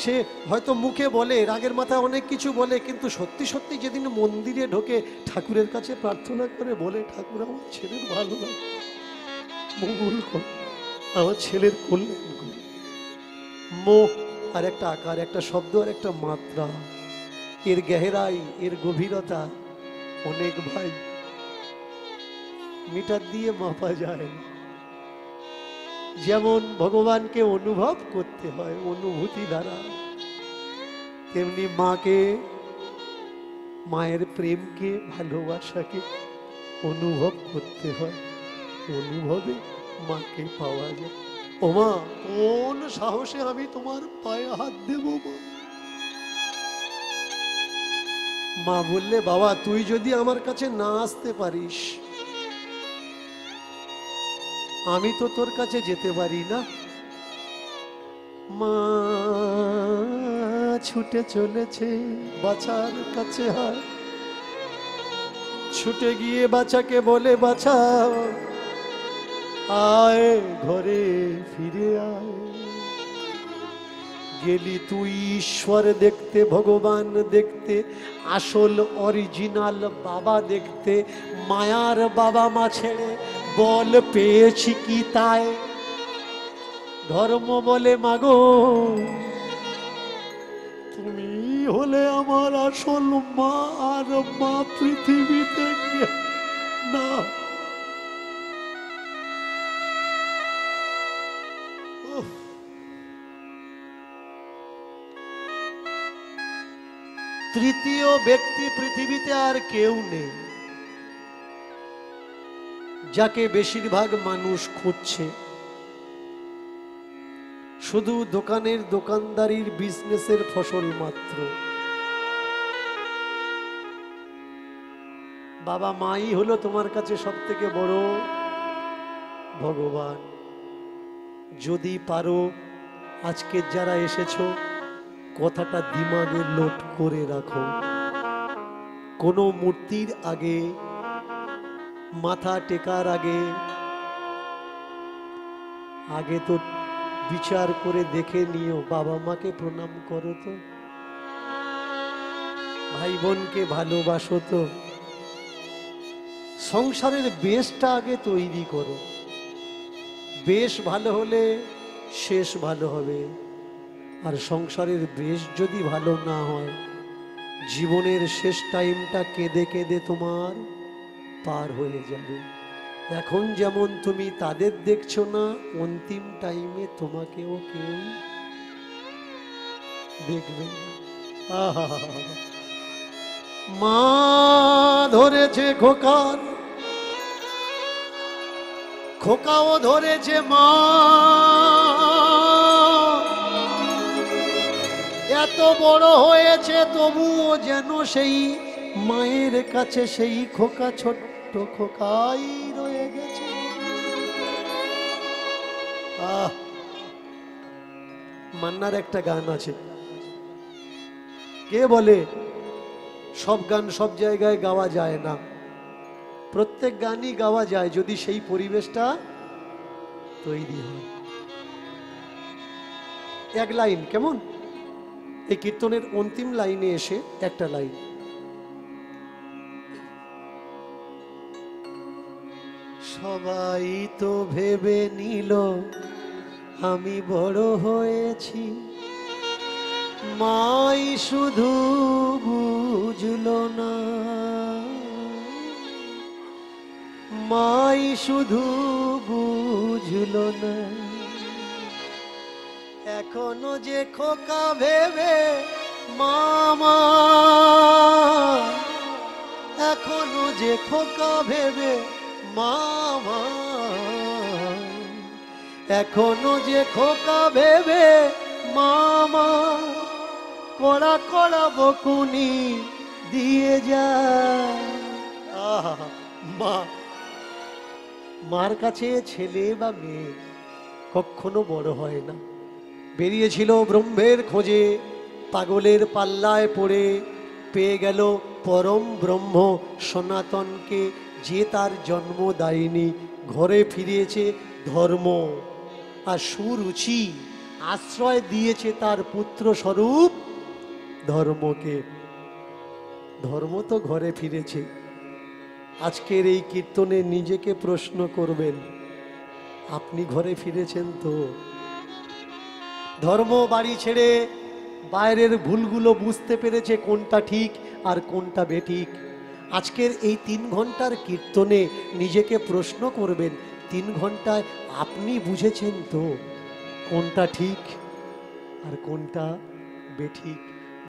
সে হয়তো মুখে বলে, রাগের মাথায় অনেক কিছু বলে, কিন্তু সত্যি সত্যি যেদিন মন্দিরে ঢোকে ঠাকুরের কাছে প্রার্থনা করে বলে, ঠাকুর আমার ছেলের ভালো লাগে, মঙ্গল কর, আমার ছেলের কল্যাণ কর। মোহ আর একটা আকার, একটা শব্দ আর একটা মাত্রা, এর গেহেরাই, এর গভীরতা অনেক ভাই মিটার দিয়ে মাপা যায় না। যেমন ভগবানকে অনুভব করতে হয় অনুভূতি দ্বারা, তেমনি মাকে, মায়ের প্রেমকে, ভালোবাসাকে অনুভব করতে হয়, অনুভবে মাকে পাওয়া যায়। ও মা, কোন সাহসে আমি তোমার পায়ে হাত দেব মা? মা বললে, বাবা তুই যদি আমার কাছে না আসতে পারিস, আমি তো তোর কাছে যেতে পারি না। মা ছুটে চলেছে বাছার কাছে, হয় ছুটে গিয়ে বাছাকে বলে, বাছা আয় ঘরে ফিরে আয়। গেলি তুই ঈশ্বর দেখতে, ভগবান দেখতে, আসল অরিজিনাল বাবা দেখতে, মায়ার বাবা মা ছেড়ে বল পেয়েছি কি তাই? ধর্ম বলে মাগো তুমি হলে আমার আসল মা, আর মা পৃথিবীতে না। তৃতীয় ব্যক্তি পৃথিবীতে আর কেউ নেই যাকে বেশিরভাগ মানুষ খুঁজছে। শুধু দোকানের দোকানদারির বিজনেসের ফসল মাত্র। বাবা মাই হলো তোমার কাছে সব থেকে বড় ভগবান। যদি পারো আজকে যারা এসেছো, কথাটা দিমাগে লোড করে রাখো। কোনো মূর্তির আগে মাথা টেকার আগে আগে তো বিচার করে দেখে নিও, বাবা মাকে প্রণাম করো তো, ভাই বোনকে ভালোবাসো তো, সংসারের বেশটা আগে তৈরি করো। বেশ ভালো হলে শেষ ভালো হবে, আর সংসারের বেশ যদি ভালো না হয়, জীবনের শেষ টাইমটা কেঁদে কেঁদে তোমার পার হয়ে যাবে। এখন যেমন তুমি তাদের দেখছো না, অন্তিম টাইমে তোমাকেও কেউ দেখবে না। আহা, মা ধরেছে খোকার, খোকাও ধরেছে মা। এত বড় হয়েছে তবুও যেন সেই মায়ের কাছে সেই খোকা ছোট্ট খোকাই রয়ে গেছে। মান্নার একটা গান আছে, কে বলে সব গান সব জায়গায় গাওয়া যায় না। প্রত্যেক গানই গাওয়া যায় যদি সেই পরিবেশটা তৈরি হয়। এক লাইন কেমন, এই কীর্তনের অন্তিম লাইনে এসে একটা লাইন, সবাই তো ভেবে নিল আমি বড় হয়েছি, মাই শুধু বুঝলো না, মাই শুধু বুঝলো না। এখনো যে খোকা ভেবে মামা, এখনো যে খোকা ভেবে মামা, এখনো যে খোকা ভেবে মামা, কড়া কড়া বকুনি দিয়ে যায়। মা, মার কাছে ছেলে বা মেয়ে কখনো বড় হয় না। বেরিয়েছিল ব্রহ্মের খোঁজে, পাগলের পাল্লায় পড়ে পেয়ে গেল পরম ব্রহ্ম সনাতনকে, যে তার জন্ম দায়নি। ঘরে ফিরিয়েছে ধর্ম আর সুরুচি, আশ্রয় দিয়েছে তার পুত্র স্বরূপ ধর্মকে। ধর্ম তো ঘরে ফিরেছে। আজকের এই কীর্তনে নিজেকে প্রশ্ন করবেন, আপনি ঘরে ফিরেছেন তো? ধর্ম বাড়ি ছেড়ে বাইরের ভুলগুলো বুঝতে পেরেছে কোনটা ঠিক আর কোনটা বেঠিক। আজকের এই 3 ঘন্টার কীর্তনে নিজেকে প্রশ্ন করবেন, 3 ঘন্টায় আপনি বুঝেছেন তো কোনটা ঠিক আর কোনটা বেঠিক?